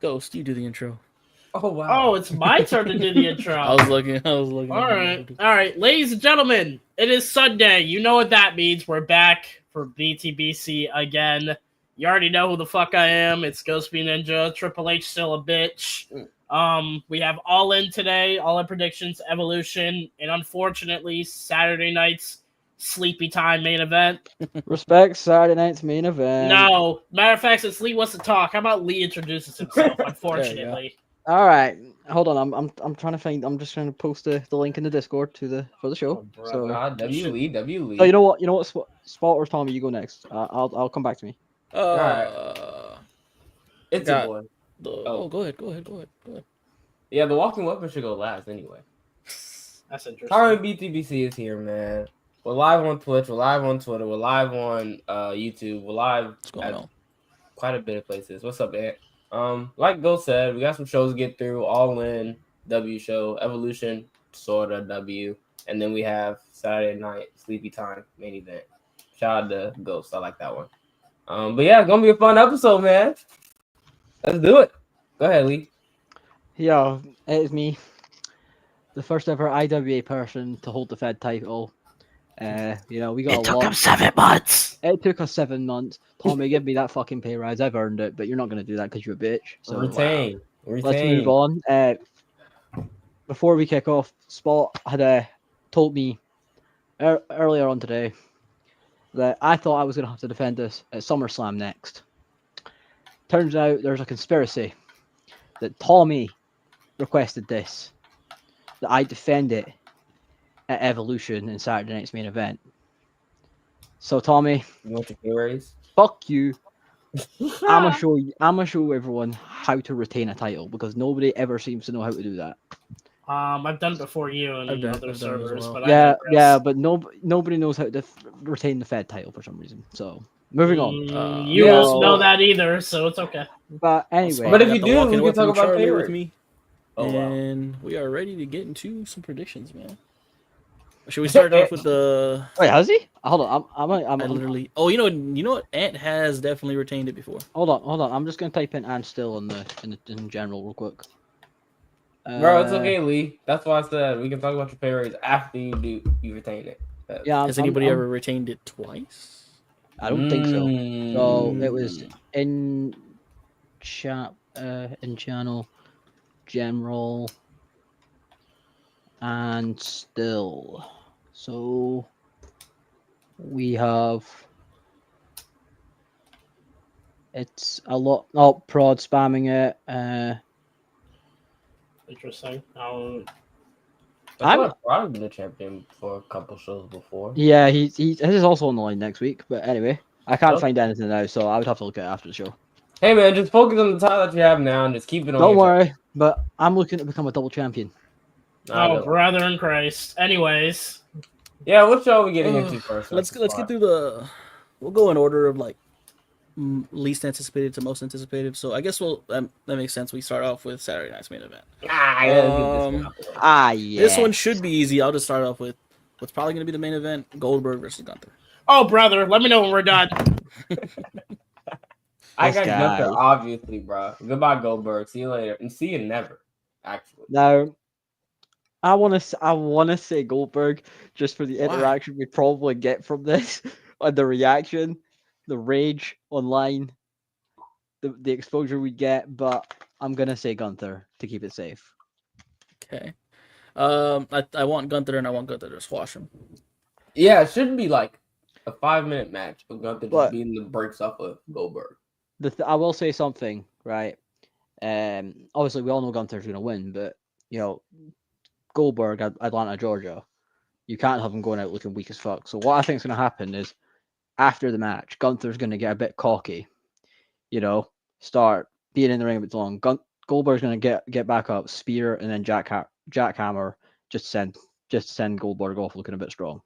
Ghost, you do the intro. Oh wow! Oh, it's my turn to do the intro. I was looking. All right, ladies and gentlemen, it is Sunday. You know what that means. We're back for Btbc again. You already know who the fuck I am. It's Ghost B Ninja. Triple H still a bitch. We have All In today. All In predictions, Evolution, and unfortunately Saturday night's Sleepy Time main event. Respect Saturday night's main event. No, matter of fact, since Lee wants to talk, how about Lee introduces himself? Unfortunately. All right, hold on. I'm trying to find. I'm just trying to post the link in the Discord for the show. Oh, so W Lee. Oh, you know what? Spot or Tommy, you go next. I'll come back to me. It's a boy. Go ahead. Yeah, the Walking Weapon should go last anyway. That's interesting. Current BTBC is here, man. We're live on Twitch. We're live on Twitter. We're live on YouTube. We're live at quite a bit of places. What's up, Ant? Like Ghost said, we got some shows to get through. All In, W show, Evolution, sorta W, and then we have Saturday night Sleepy Time main event. Shout out to Ghost. I like that one. But yeah, it's gonna be a fun episode, man. Let's do it. Go ahead, Lee. Yeah, it is me, the first ever IWA person to hold the Fed title. We got. It took him 7 months. It took us 7 months. Tommy, give me that fucking pay rise. I've earned it, but you're not gonna do that because you're a bitch. So Retain. Let's move on. Before we kick off, Spot had told me earlier on today that I thought I was gonna have to defend this at SummerSlam next. Turns out there's a conspiracy that Tommy requested this, that I defend it at Evolution in Saturday night's main event. So Tommy, You want your pay raise? fuck you. I'm gonna show everyone how to retain a title because nobody ever seems to know how to do that. I've done it before you and I've other done servers, as well. but But nobody knows how to retain the Fed title for some reason. So moving on. You won't know that either, so it's okay. But anyway, But if you do, we can talk about Charlie favorite. with me. Oh, wow. And we are ready to get into some predictions, man. Should we start off with the? Wait, has he? Hold on, I'm literally. Oh, you know what? Ant has definitely retained it before. Hold on. I'm just gonna type in and still in general real quick. Bro, it's okay, Lee. That's why I said we can talk about your pay raise after you retain it. Yeah. Has anybody ever retained it twice? I don't think so. So it was in chat, in channel, general, and still. So we have. It's a lot. Oh, prod spamming it. Interesting. I've been a champion for a couple shows before. Yeah, his is also on the line next week. But anyway, I can't find anything now, so I would have to look at it after the show. Hey man, just focus on the title that you have now and just keep it on. Don't worry, but I'm looking to become a double champion. Brother in Christ. Anyways. Yeah, what show are we getting into first? Let's get through the. We'll go in order of like least anticipated to most anticipated. So I guess that makes sense. We start off with Saturday night's main event. Yeah. This one should be easy. I'll just start off with what's probably going to be the main event: Goldberg versus Gunther. Oh, brother, let me know when we're done. I got Gunther, obviously, bro. Goodbye, Goldberg. See you later, and see you never. Actually, now I want to say Goldberg just for the interaction we probably get from this, and the reaction, the rage online, the exposure we get. But I'm gonna say Gunther to keep it safe. Okay. I want Gunther and I want Gunther to squash him. Yeah, it shouldn't be like a 5-minute match, but Gunther just beating the brakes off of Goldberg. I will say something, right? Obviously we all know Gunther's gonna win, but Goldberg, Atlanta, Georgia, you can't have him going out looking weak as fuck. So what I think is gonna happen is after the match, Gunther's gonna get a bit cocky, start being in the ring a bit long. Goldberg's gonna get back up, spear, and then jackhammer, just send Goldberg off looking a bit strong.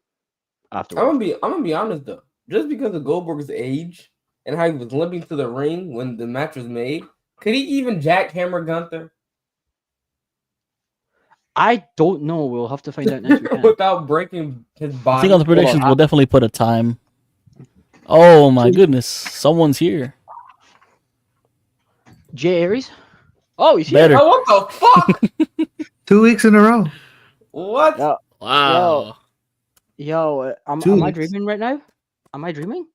Afterwards. I'm gonna be honest though, just because of Goldberg's age and how he was limping to the ring when the match was made, could he even jackhammer Gunther? I don't know. We'll have to find out next weekend. Without breaking his body. I think on the predictions we'll definitely put a time. Oh my goodness, someone's here. Jay Aries? Oh, he's Better. here. Oh, what the fuck? 2 weeks in a row. What? Yo, Wow. am 2 I weeks. dreaming right now? Am I dreaming?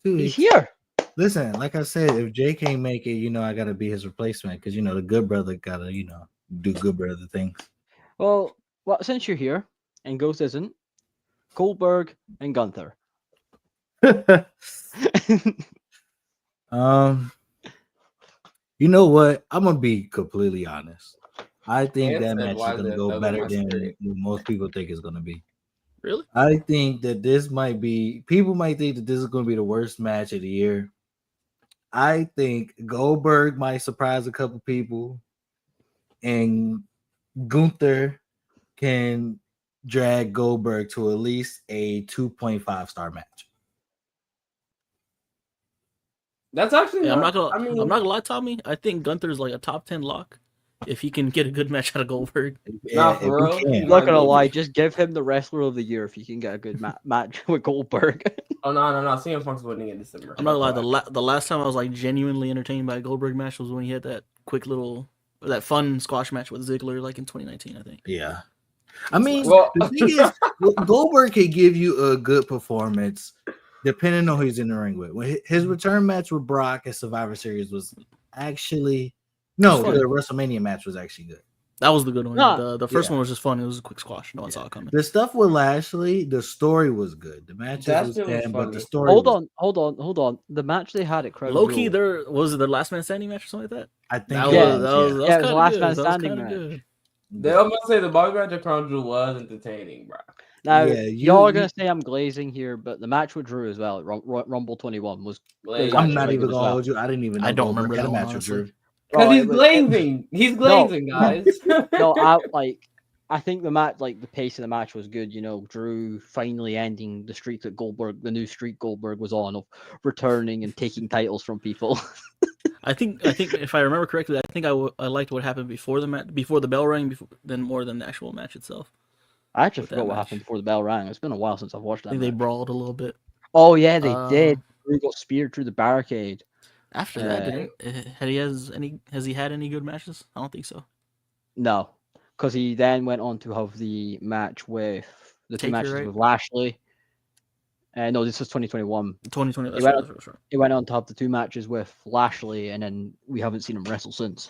2 He's weeks. here. Listen, like I said, if Jay can't make it, I gotta be his replacement because the good brother gotta, do good brother things. Well, since you're here and Ghost isn't, Goldberg and Gunther. You know what? I'm gonna be completely honest. I think Ant that said, match is "Why gonna the go thug in better my than spirit?" what most people think it's gonna be. Really? I think that this might be. People might think that this is gonna be the worst match of the year. I think Goldberg might surprise a couple people, and Gunther can drag Goldberg to at least a 2.5 star match. That's actually. Yeah, I'm not not gonna lie, Tommy. I think Gunther's like a top 10 lock if he can get a good match out of Goldberg. Nah, if for he real. can. I'm not gonna lie, just give him the wrestler of the year if you can get a good match with Goldberg. Oh no, CM Punk's winning in December. I'm not gonna lie. The last time I was like genuinely entertained by a Goldberg match was when he had that quick little, that fun squash match with Ziggler, like in 2019, I think. Yeah. I mean, Well- the thing is, Goldberg can give you a good performance depending on who he's in the ring with. When his return match with Brock at Survivor Series was actually the WrestleMania match was actually good. That was the good one. No. The first one was just fun. It was a quick squash. No one saw it coming. The stuff with Lashley, the story was good. The matches was That shit was bad, but funny. the story. Hold on. The match they had at Crown Low key, Jewel. there was it the last man standing match or something like that. I think That it was was, that Yeah, was it was kind last of man good. That was standing kind of match. good. They almost say the Bobby Match at Crown Jewel was entertaining, bro. Now, Yeah, y'all are gonna say I'm glazing here, but the match with Drew as well, at Rumble 21 was. Like, I'm actually not very even good gonna as well. hold you. I didn't even know I don't Goldberg remember had that a one, match with honestly. Drew. because Oh, he's it was- glazing. He's glazing, guys. No, I think the match, like the pace of the match was good. Drew finally ending the streak that the new streak Goldberg was on of returning and taking titles from people. I think if I remember correctly, I think I liked what happened before the match, before the bell rang, than more than the actual match itself. I actually With that forgot what match. happened before the bell rang. It's been a while since I've watched I that. think they match. brawled a little bit. Oh yeah, they did. Um, Drew got speared through the barricade. After that, has he had any good matches? I don't think so. No, because he then went on to have the match with the two Taker, matches right? with Lashley. No, this was 2021. 2020. That's went right. on- That's right. He went on to have the two matches with Lashley, and then we haven't seen him wrestle since.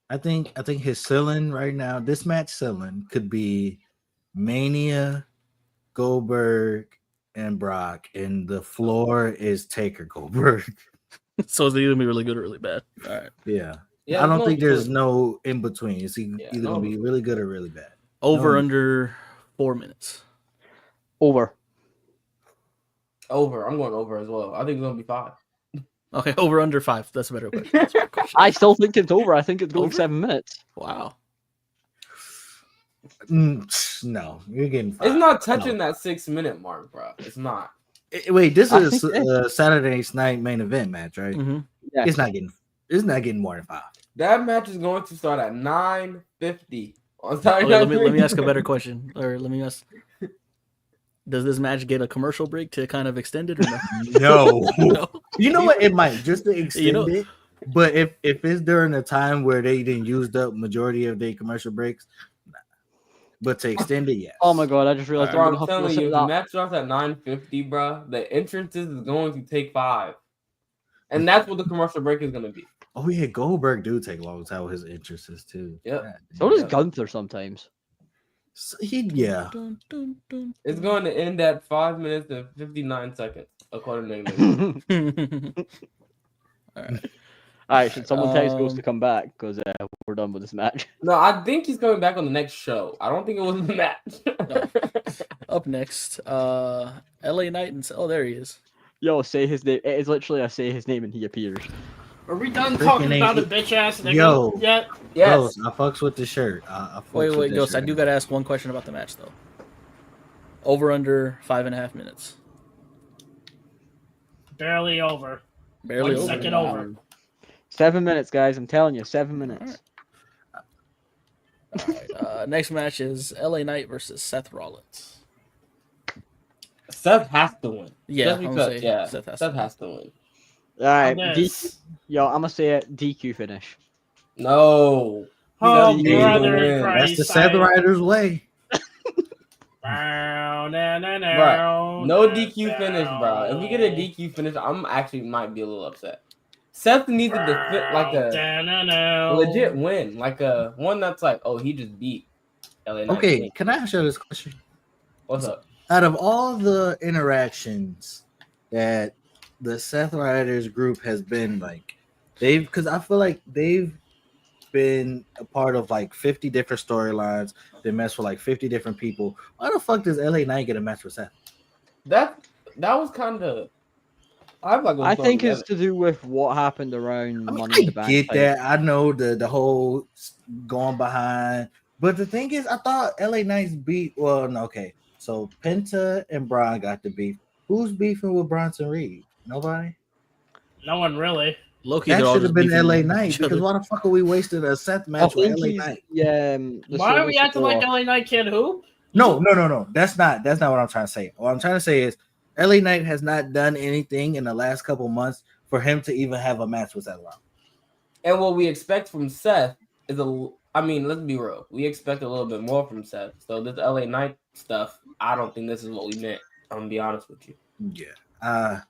I think his ceiling right now, this match ceiling could be Mania, Goldberg, and Brock, and the floor is Taker Goldberg. So it's either gonna be really good or really bad. All right. Yeah. Yeah, I don't no think there's between. no in between. It's either no gonna be between. really good or really bad. Over No. under 4 minutes. Over. Over. I'm going over as well. I think it's gonna be 5. Okay, over under 5. That's a better question. That's a better question. I still think it's over. I think it's going Over? 7 minutes. Wow. No, you're getting 5. It's not touching No. that 6-minute mark, bro. It's not. Wait, this I is think it Saturday night main event match, right? Mm-hmm. Yeah. It's not getting more than 5. That match is going to start at 9:50 on Saturday. Okay, Night let me ask a Fever. better question, or let me ask: does this match get a commercial break to kind of extend it, or no? No. No? You know what? It might just to extend You know- it. But if it's during a time where they didn't use up majority of their commercial breaks, nah. But to extend it, yes. Oh my god! I just realized Bro, I'm I'm gonna have to telling listen you, to if the that. match starts at 9:50, bro, the entrances is going to take 5, and that's what the commercial break is going to be. Oh yeah, Goldberg do take a long time with his entrances too. Yep. God So damn. does Gunther sometimes. Yeah. Dun, dun, dun, It's going to end at 5 minutes and 59 seconds, according to England. dun. All right. All right, should someone text Ghost to Um, come back because we're done with this match? No, I think he's coming back on the next show. I don't think it was the match. Up next, LA Knight and there he is. Yo, say his name. It is literally I say his name and he appears. Are we done Freaking talking about a ain't- bitch ass nigga Yo. yet? Yes. Ghost, I fucks with the shirt. I fucks with Wait, that Ghost. I shirt. do gotta ask one question about the match though. Over under 5.5 minutes. Barely over. Barely 1 over. second over. 7 minutes, guys. I'm telling you, 7 minutes. All right. Next match is LA Knight versus Seth Rollins. Seth has to win. Yeah, Just I'm gonna because, say yeah, Seth has Seth to has to win. All right, This. Yo, I'm gonna say it. DQ finish. No. Oh, Seth brother in win. Christ. That's the Seth Riders way. Bro, no DQ finish, bro. If we get a DQ finish, I'm actually might be a little upset. Seth needs to defend like a legit win, like a one that's like, oh, he just beat LA Knight. Okay, can I ask you this question? What's up? Out of all the interactions that the Seth Riders group has been like, because I feel like they've been a part of like 50 different storylines. They mess with like 50 different people. Why the fuck does LA Knight get a match with Seth? That was kind of. I think it's to do with what happened around I mean, Money in the Bank. get that. I know the whole going behind, but the thing is, I thought LA Knight's beat. Well, no, okay. So Penta and Braun got the beef. Who's beefing with Bronson Reed? Nobody. No one really. Loki, That they're all should just have been beefing LA each Knight because other. why the fuck are we wasting a Seth I match with think LA he's Knight? the Why are we Silver acting like Surfer. LA Knight can't hoop? No. That's not what I'm trying to say. What I'm trying to say is LA Knight has not done anything in the last couple months for him to even have a match with Seth Rollins. And what we expect from Seth is I mean, let's be real. We expect a little bit more from Seth. So this LA Knight stuff, I don't think this is what we meant. I'm gonna be honest with you. Yeah. I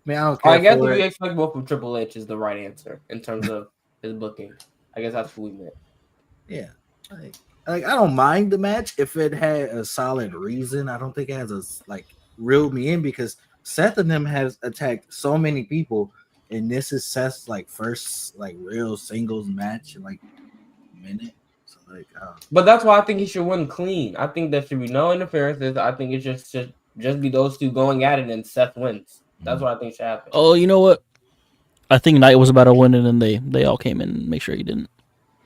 mean, I don't care. I guess for if we it. expect more from Triple H is the right answer in terms of his booking. I guess that's what we meant. Yeah. Like I don't mind the match if it had a solid reason. I don't think it has a reel me in because Seth and them has attacked so many people, and this is Seth's like first like real singles match in like a minute. So like, But that's why I think he should win clean. I think there should be no interferences. I think it should just be those two going at it, and Seth wins. That's what I think should happen. Oh, you know what? I think Knight was about to win it, and they all came in and make sure he didn't.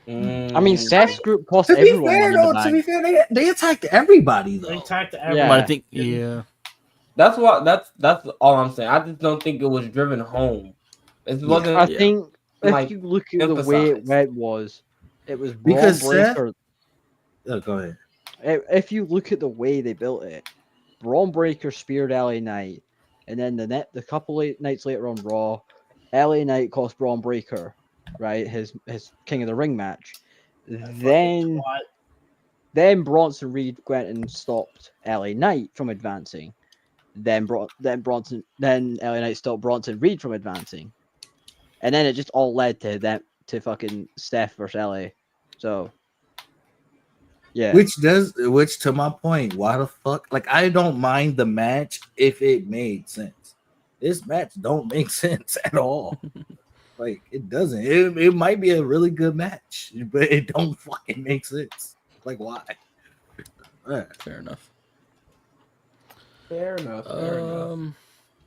I mean, Seth's group cost to be everyone fair, Money in the though, Bank. to be fair, they attacked everybody though. They attacked Yeah. everyone. But I think, yeah. That's all I'm saying. I just don't think it was driven home. It wasn't. I think if like, you look at the way it was Because Braun Breaker. Oh, go ahead. If you look at the way they built it, Braun Breaker speared LA Knight, and then the couple of nights later on Raw, LA Knight cost Braun Breaker, right, his King of the Ring match. Then Bronson Reed went and stopped LA Knight from advancing. Then LA Knight stopped Bronson Reed from advancing, and then it just all led to fucking Steph versus LA. So. Yeah. Which to my point, why the fuck? Like, I don't mind the match if it made sense. This match don't make sense at all. Like, it doesn't. It might be a really good match, but it don't fucking make sense. Like, why? Fair enough. Fair enough.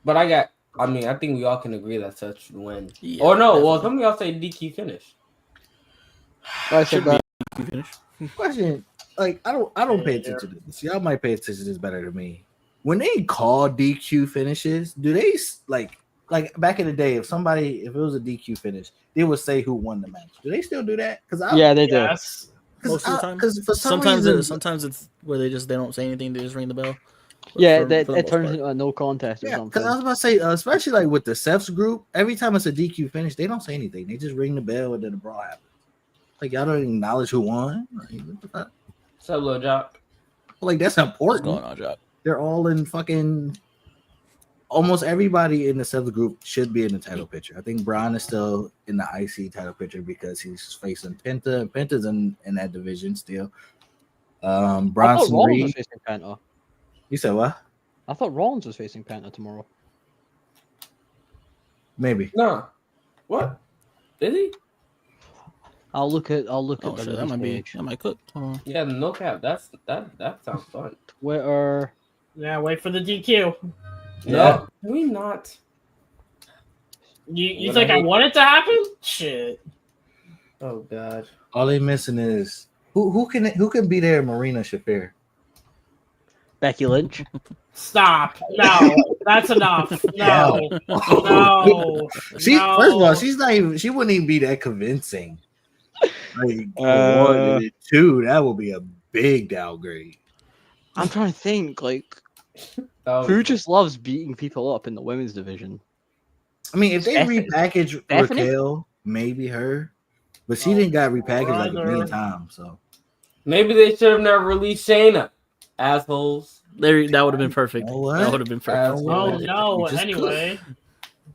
But I think we all can agree that Seth should win. Yeah, or no, definitely. well, some of y'all say DQ finish. I said that. Finish. Question. Like, I don't pay attention to this. Y'all might pay attention to this better than me. When they call DQ finishes, do they like back in the day, if it was a DQ finish, they would say who won the match. Do they still do that? Yeah, they do. Yes. Most of the time. Because for some sometimes reason, sometimes it's where they don't say anything, they just ring the bell. But Yeah, for the it most turns part. into a no contest or yeah, something. because I was about to say, especially like with the Seth's group, every time it's a DQ finish, they don't say anything. They just ring the bell and then the brawl happens. Like, y'all don't acknowledge who won. Like, what the fuck? What's up, Lil Jock? Like, that's What's important. going on, Jock? They're all in fucking. Almost everybody in the Seth group should be in the title picture. I think Braun is still in the IC title picture because he's facing Penta, and Penta's in that division still. I thought Bronson Rollins Reed. was facing Penta. You said what? I thought Rollins was facing Penta tomorrow. Maybe. No. What? Did he? I'll look at Oh the shit, that might be page. that might cook. Hold on. Yeah, no cap. That sounds fun. Twitter. Yeah, wait for the DQ. Yeah. No, can we not? You What think I I hate- want it to happen? Shit. Oh god. All they missing is who can be there? Marina Shafir. Becky Lynch. Stop. No, that's enough. No. No. First of all, she's not even. She wouldn't even be that convincing. Like one and two, that would be a big downgrade. I'm trying to think, like, Oh, who just loves beating people up in the women's division? I mean, if they Stephanie. repackage Stephanie? Raquel, maybe her. but she didn't got repackaged like a million times. So maybe they should have never released Shayna. Assholes. There, that would have been perfect. You know what? That would have been perfect. Oh no! You just Anyway,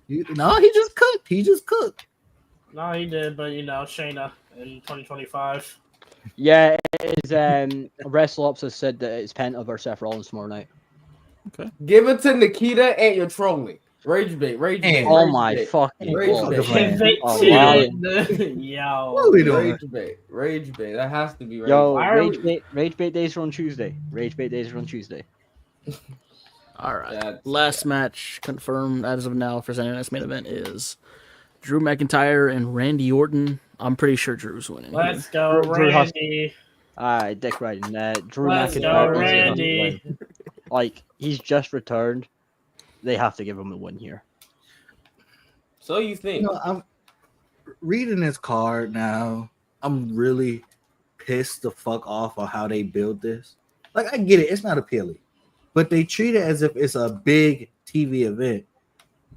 no, he just cooked. He just cooked. no, he did, but Shayna in 2025. Yeah, it is. WrestleOps has said that it's Penta versus Seth Rollins tomorrow night. Okay. Give it to Nikita and you're trolling. Rage bait. Oh my fucking god! Give it Oh, to wow. yo. What are we doing? Rage bait. That has to be rage. Yo, bait. rage bait days are on Tuesday. Rage bait days are on Tuesday. All right. That's- Last match confirmed as of now for Saturday Night's main event is Drew McIntyre and Randy Orton. I'm pretty sure Drew's winning. Let's go, Drew has- Randy. Alright, Dick Riding. Drew Let's go, McIntyre. Randy. Like, he's just returned. They have to give him a win here. So you think? You know, I'm reading this card now. I'm really pissed the fuck off on how they build this. Like, I get it, it's not appealing, but they treat it as if it's a big TV event.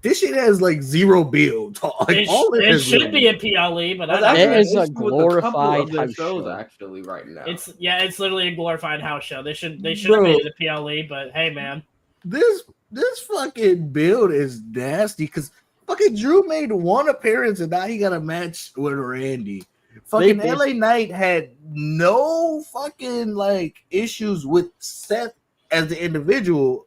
This shit has like zero build. Like, It should be a PLE, but That's I actually don't It is an a issue with couple glorified of their house shows show. actually right now. It's literally a glorified house show. They should have Bro. made it a PLE, but hey, man. This fucking build is nasty because fucking Drew made one appearance and now he got a match with Randy. Fucking They- LA Knight had no fucking like issues with Seth as the individual.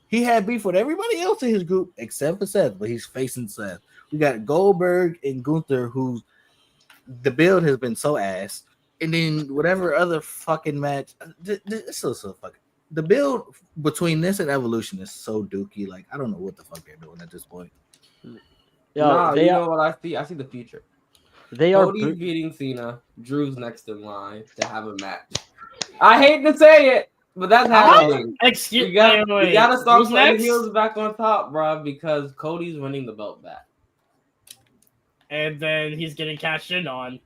He had beef with everybody else in his group except for Seth, but he's facing Seth. We got Goldberg and Gunther, who the build has been so ass. And then whatever other fucking match, it's so fucking. The build between this and Evolution is so dookie. Like, I don't know what the fuck they're doing at this point. Nah, they you are, know what I see? I see the future. they are Cody's beating Cena. Drew's next in line to have a match. I hate to say it, but that's happening. Excuse You got wait, you gotta start who's putting next? heels back on top, bro, because Cody's winning the belt back. And then he's getting cashed in on.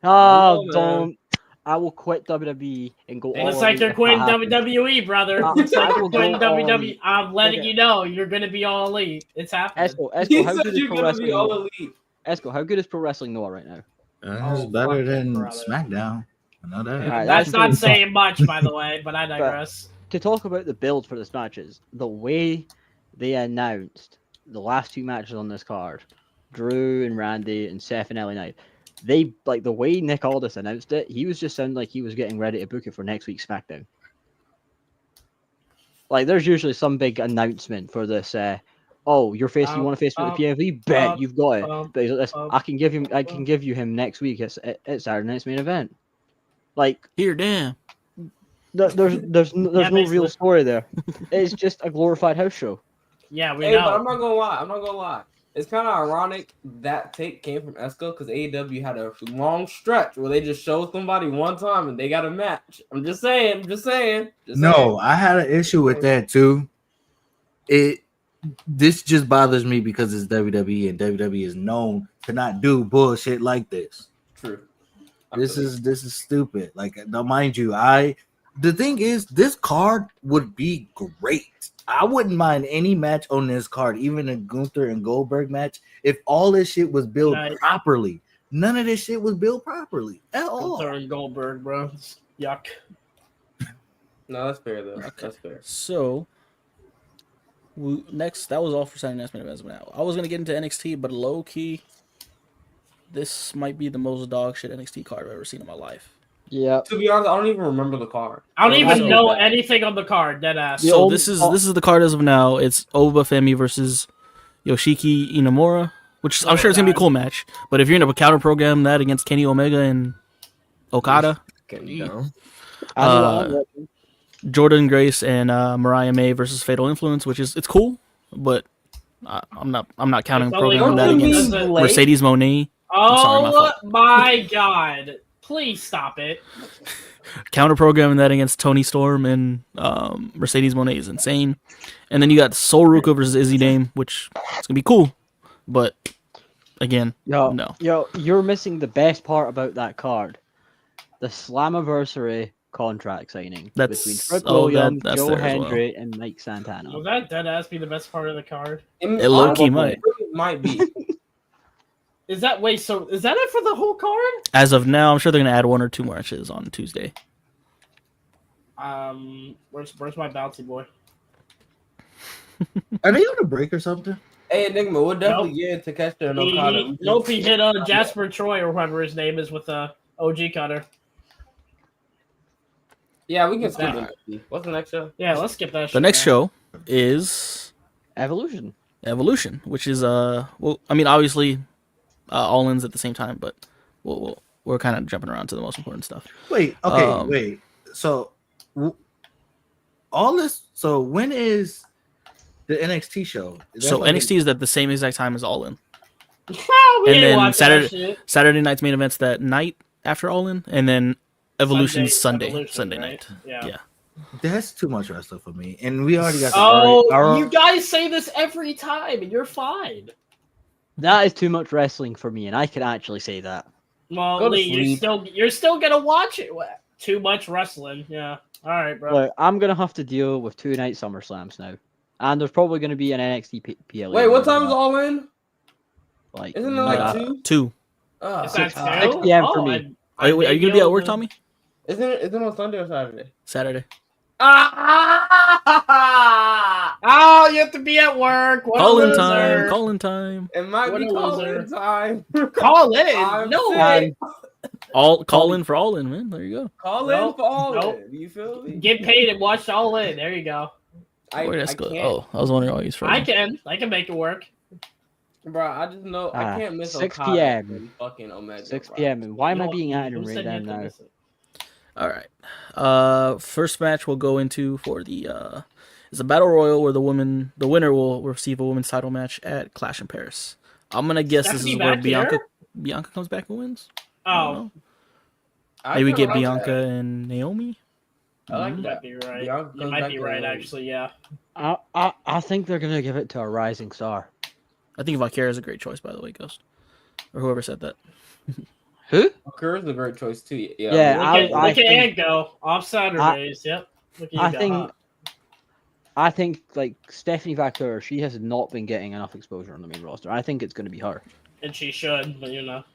Oh, man. don't. I will quit WWE and go It all looks like elite you're if quitting that happens. WWE, brother. I- Looks like I you're will quitting go all WWE. elite. I'm letting Okay. you know you're gonna be all elite. It's happening. Esco, He how said good is you're pro gonna wrestling? be all Noah? elite. Esco, how good is pro wrestling Noah right now? It's Oh, better fuck than brother. SmackDown. I know that. Alright, That's not pretty- saying much, by the way, but I digress. To talk about the build for this matches, the way they announced the last two matches on this card, Drew and Randy and Seth and LA Knight, they like the way Nick Aldis announced it. He was just sounding like he was getting ready to book it for next week's SmackDown. Like, there's usually some big announcement for this. Oh, you're facing. You want to face me with the PMV? Bet you've got it. But he's like this, I can give you him next week. It's Saturday night's main event. Like, Here, damn. there's no basically. real story there. It's just a glorified house show. Yeah, we Hey, know. but I'm not gonna lie. It's kind of ironic that take came from Esco because AEW had a long stretch where they just showed somebody one time and they got a match. I'm just saying. No, I had an issue with that too. This just bothers me because it's WWE and WWE is known to not do bullshit like this. True. This is stupid. Like, now, mind you, the thing is, this card would be great. I wouldn't mind any match on this card, even a Gunther and Goldberg match, if all this shit was built properly. None of this shit was built properly at all. Gunther and Goldberg, bro. Yuck. No, that's fair though. Okay. That's fair. So, next, that was all for Saturday Night's main event. Now, I was gonna get into NXT, but low key, this might be the most dog shit NXT card I've ever seen in my life. Yeah. To be honest, I don't even remember the card. I don't even So know bad. anything on the card. Deadass. The So only- this is the card as of now. It's Oba Femi versus Yoshiki Inamura, which I'm sure it's gonna be a cool match. But if you're gonna counter program that against Kenny Omega and Okada, Jordan Grace and Mariah May versus Fatal Influence, which is it's cool, but I'm not counting It's only- programming that Don't you against mean Mercedes Moné. sorry, my Oh fault. my god. Please stop it. Counter programming that against Tony Storm and Mercedes Moné is insane. And then you got Sol Ruka versus Izzy Dame, which is gonna be cool, but again, no. You're missing the best part about that card. The Slammiversary contract signing That's- between Trick oh, Williams, that's Joe there as well. Hendry, and Mike Santana. Will that deadass be the best part of the card? It low-key might. Might be. Is that so is that it for the whole card? As of now, I'm sure they're gonna add 1 or 2 matches on Tuesday. Where's my bouncy boy? Are they on a break or something? Hey, Enigma, we'll definitely get Takeshita and Okada. Nope, he hit Jasper Troy or whatever his name is with a OG cutter. Yeah, we can skip it. What's the next show? Yeah, let's skip that. The next show is Evolution, which is well, I mean, obviously, all ins at the same time, but we're kind of jumping around to the most important stuff. Wait, okay, wait. So all this. So when is the NXT show? So NXT is at the same exact time as All In, we and then Saturday night's main events that night after All In, and then Evolution's Sunday right? night. Yeah. That's too much wrestling for me, and we already got. You guys say this every time, and you're fine. that is too much wrestling for me, and I can actually say that. Well, Lee, you're still gonna watch it. Too much wrestling, yeah. All right, bro. Look, I'm gonna have to deal with 2 night SummerSlams now, and there's probably gonna be an NXT PLE. Wait, what time is All In? Like, isn't it like 2? 2. Is that 6 p.m. for me. Are you gonna be at work, Tommy? Isn't it on Sunday or Saturday? Saturday. Oh, you have to be at work. Call in time. It might be call in time. Call in. No. Call in for All In, man. There you go. Call in for All In. You feel me? Get paid and watch All In. There you go. I was wondering why he's from. I can make it work. Bro, I just know I can't miss 6 Okada p.m. and fucking Omega. 6 p.m. And why am I being added right now? All right. First match we'll go into for the is a battle royal where the winner will receive a women's title match at Clash in Paris. I'm gonna guess this is where Bianca comes back and wins. Oh, maybe we get Bianca and Naomi. I like that. Be right. You might be right, actually. Yeah. I think they're gonna give it to a rising star. I think Valkyria is a great choice, by the way, Ghost, or whoever said that. Who? Valkyria is a great choice too. Yeah, look at Ant go off Saturdays. Yep. I think like Stephanie Valkyria, she has not been getting enough exposure on the main roster. I think it's going to be her, and she should, but Are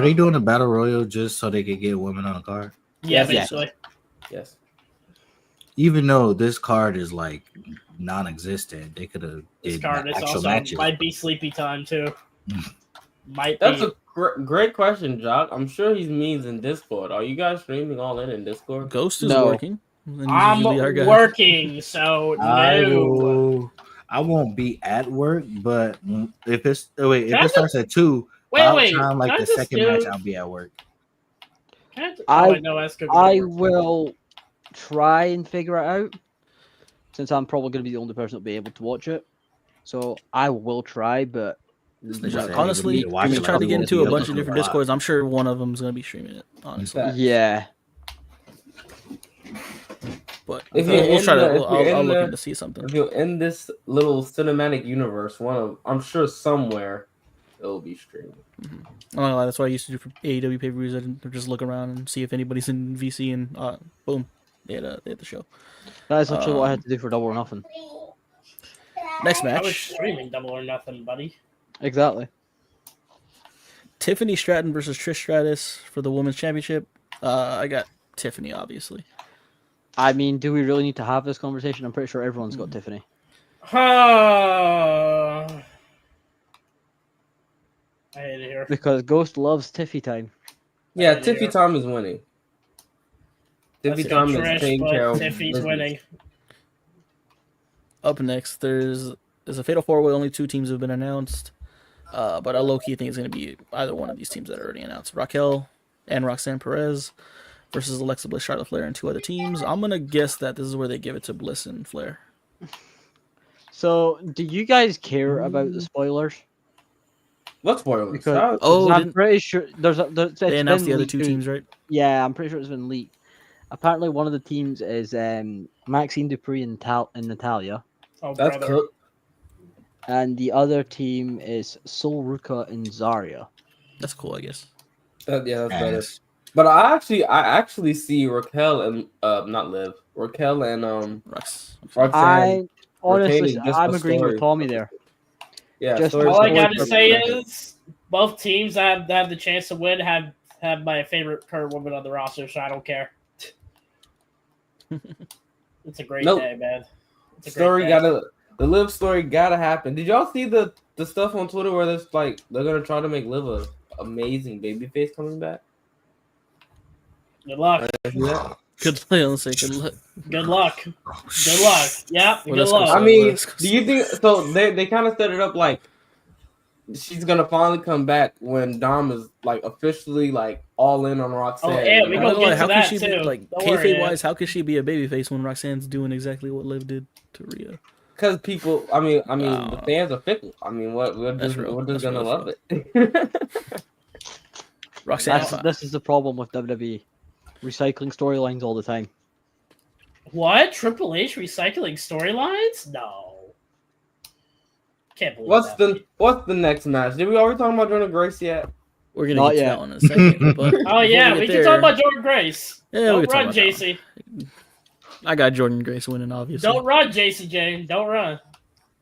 they doing a battle royal just so they could get women on a card? Yeah, basically. Yes. Even though this card is like non-existent, they could have this did card is actual also matches. might be sleepy time too. That's a great question, Jock. I'm sure he means in Discord. Are you guys streaming All In Discord? Ghost is working. I'm working, so no. I won't be at work, but if it starts at 2, like the second match, I'll be at work. I will try and figure it out, since I'm probably going to be the only person that'll be able to watch it. So I will try, but honestly, we tried to get into a bunch of different Discords. I'm sure one of them is going to be streaming it. Honestly, yeah. But we'll try to. I'll look to see something. If you're in this little cinematic universe, I'm sure somewhere it'll be streaming. Mm-hmm. That's what I used to do for AEW pay-per-views. I just look around and see if anybody's in VC, and boom, they had the show. That is actually what I had to do for Double or Nothing. Next match. I was streaming Double or Nothing, buddy. Exactly. Tiffany Stratton versus Trish Stratus for the Women's Championship. I got Tiffany, obviously. I mean, do we really need to have this conversation? I'm pretty sure everyone's got Tiffany. I hate it here. Because Ghost loves Tiffy time. Yeah, Tiffy time is winning. Tiffy time is taking care of Tiffy's winning. Up next, there's a Fatal 4-Way. Only 2 teams have been announced. But I low-key think it's going to be either one of these teams that are already announced. Raquel and Roxanne Perez versus Alexa Bliss, Charlotte Flair, and 2 other teams. I'm going to guess that this is where they give it to Bliss and Flair. So, do you guys care about the spoilers? What spoilers? Because I'm pretty sure they announced the other 2 teams, right? Yeah, I'm pretty sure it's been leaked. Apparently, one of the teams is Maxine Dupree and Natalia. Oh, that's cool. And the other team is Sol Ruka and Zarya. That's cool, I guess. Yeah, that's better. But I actually see Raquel and not Liv. Raquel and Roxanne. Honestly, I'm agreeing with Tommy there. Yeah, Just story all I story gotta purposes. say is both teams that have the chance to win have my favorite current woman on the roster, so I don't care. It's a great day, man. It's a story great day. the Liv story gotta happen. Did y'all see the stuff on Twitter where there's like they're gonna try to make Liv a amazing babyface coming back? Good luck. Good play. Let's say good luck. Good luck. Good luck. Yeah, Well, good luck. I mean, do you think so? They kind of set it up like she's gonna finally come back when Dom is like officially like all in on Roxanne. Oh, yeah, we gonna get to how that could she too. be like Don't worry, kayfabe wise? How could she be a babyface when Roxanne's doing exactly what Liv did to Rhea? Because people, I mean, the fans are fickle. I mean, we're just gonna love it. Roxanne, This is the problem with WWE, recycling storylines all the time. What? Triple H recycling storylines? No. Can't believe What's the next match? Did we already talk about Jordan Grace yet? We're gonna get to that one in a second. But oh yeah, we can talk about Jordan Grace. Yeah, don't run, JC. I got Jordan Grace winning, obviously. Don't run, JC Jane. Don't run.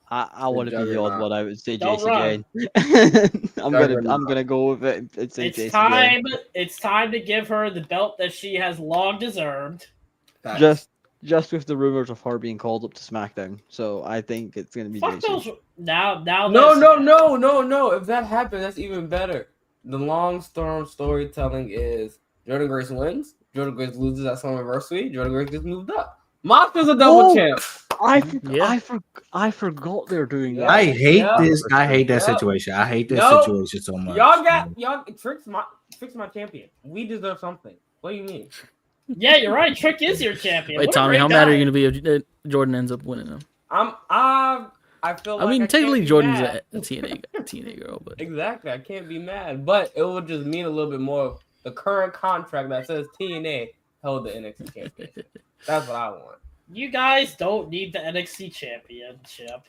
I want to be the odd one. I would say Don't JC Jane. I'm gonna go with it and say JC Jane. It's time to give her the belt that she has long deserved. Just with the rumors of her being called up to SmackDown, so I think it's gonna be JC. Now. No. If that happens, that's even better. The long-term storytelling is Jordan Grace wins, Jordan Grace loses at Slammiversary, Jordan Grace gets moved up. Monster's a double champ. I forgot they're doing that. I hate this. I hate that situation. I hate that situation so much. Y'all Trick's my champion. We deserve something. What do you mean? Yeah, you're right. Trick is your champion. Wait, Tommy, how mad are you gonna be if Jordan ends up winning them? I feel like technically Jordan's a TNA girl, but exactly, I can't be mad. But it would just mean a little bit more of the current contract that says TNA held the NXT championship. That's what I want. You guys don't need the NXT championship.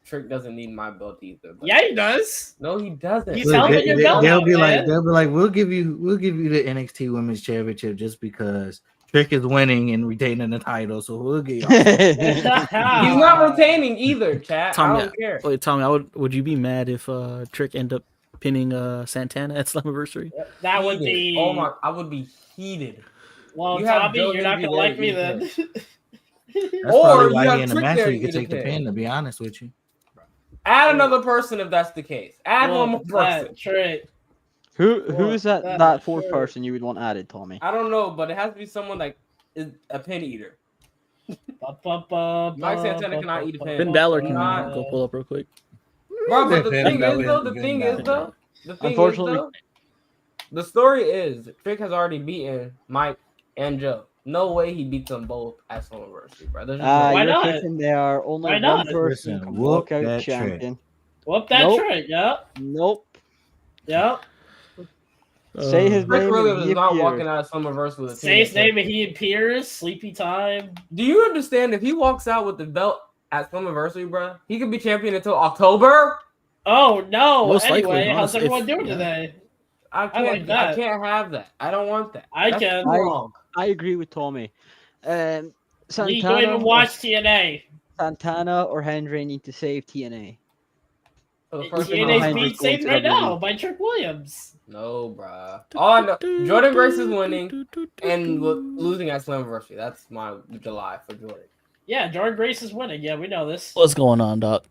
Trick doesn't need my belt either. Yeah, he does. No, he doesn't. He's helping your belt. They'll be like, we'll give you the NXT Women's Championship just because Trick is winning and retaining the title, so we'll get you. He's not retaining either, chat. Tommy, I don't care. Wait, Tommy, would you be mad if Trick end up pinning Santana at Slammiversary? That would be. Oh my! I would be heated. Well, Tommy, you're not gonna like me then. That's probably why he in the match where you can take the pin. To be honest with you, add another person if that's the case. Add one more person. Trick. Who is that fourth person you would want added, Tommy? I don't know, but it has to be someone like is a pin eater. Mike Santana cannot eat a pin. Finn Balor can go pull up real quick. Bro, but the thing is though, the story is Trick has already beaten Mike and Joe. No way he beats them both at Slammiversary, bro. Why not? They are only one person can walk out champion. Whoop that Trick, yep. Nope. Yep. Say his Rick name. Williams is not walking out of Slammiversary with a Say his name and he appears. Sleepy time. Do you understand if he walks out with the belt at Slammiversary, bro? He could be champion until October. Oh no! Most anyway, likely, how's everyone doing today? I can't have that. I don't want that. I agree with Tommy. You don't even watch TNA. Santana or Hendry need to save TNA. TNA's being saved right now by Trick Williams. No, bruh. All I know, Jordan Grace is winning and losing at Slammiversary. That's my July for Jordan. Yeah, Jordan Grace is winning. Yeah, we know this. What's going on, Doc?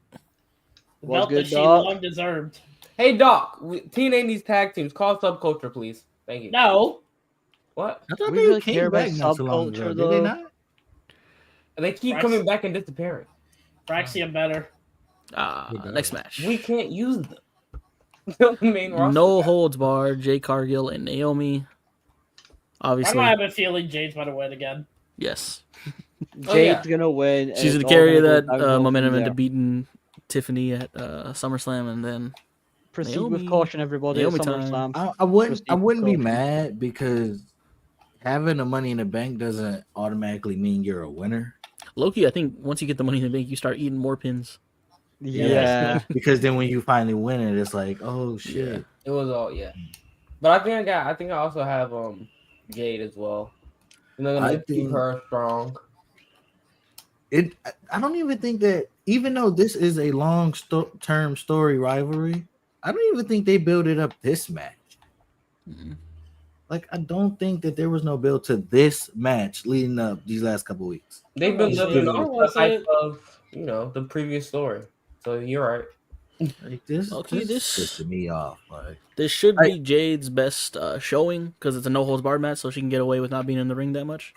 The belt that she long deserved. Hey, Doc. TNA needs tag teams. Call Subculture, please. Thank you. No. What? I thought we they really came care back about not so long Subculture, ago. though. Did they not? They keep coming back and disappearing. Braxium better. Next match. We can't use them. The main roster no holds barred. Jay Cargill and Naomi. Obviously, I have a feeling Jade's going to win again. Yes. Jade's gonna win. She's gonna carry that momentum into beating Tiffany at SummerSlam, and then proceed with caution, everybody. At SummerSlam. I wouldn't be mad because having the Money in the Bank doesn't automatically mean you're a winner. Loki, I think once you get the Money in the Bank, you start eating more pins. Yeah, because then when you finally win it, it's like, oh shit. Yeah. It was all But I think I also have Jade as well. You know, gonna keep her strong. I don't even think that, even though this is a long-term story rivalry, I don't even think they built it up this match. Mm-hmm. Like, I don't think that there was no build to this match leading up these last couple weeks. They've been living off the hype of, the previous story. So you're right. Like this pissed me off. Like, this should be Jade's best showing because it's a no holds barred match, so she can get away with not being in the ring that much.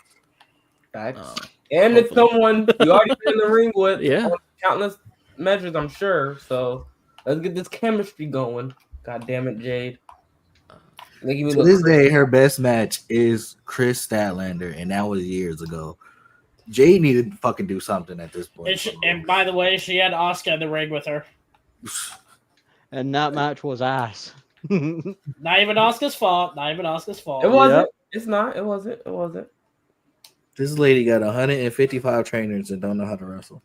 And it's someone you already been in the ring with, on countless measures, I'm sure. So let's get this chemistry going. God damn it, Jade. To this day, her best match is Chris Statlander, and that was years ago. Jade needed to fucking do something at this point. And by the way, she had Asuka in the ring with her. And that match was ass. Not even Asuka's fault. It wasn't. Yep. It's not. It wasn't. This lady got 155 trainers and don't know how to wrestle.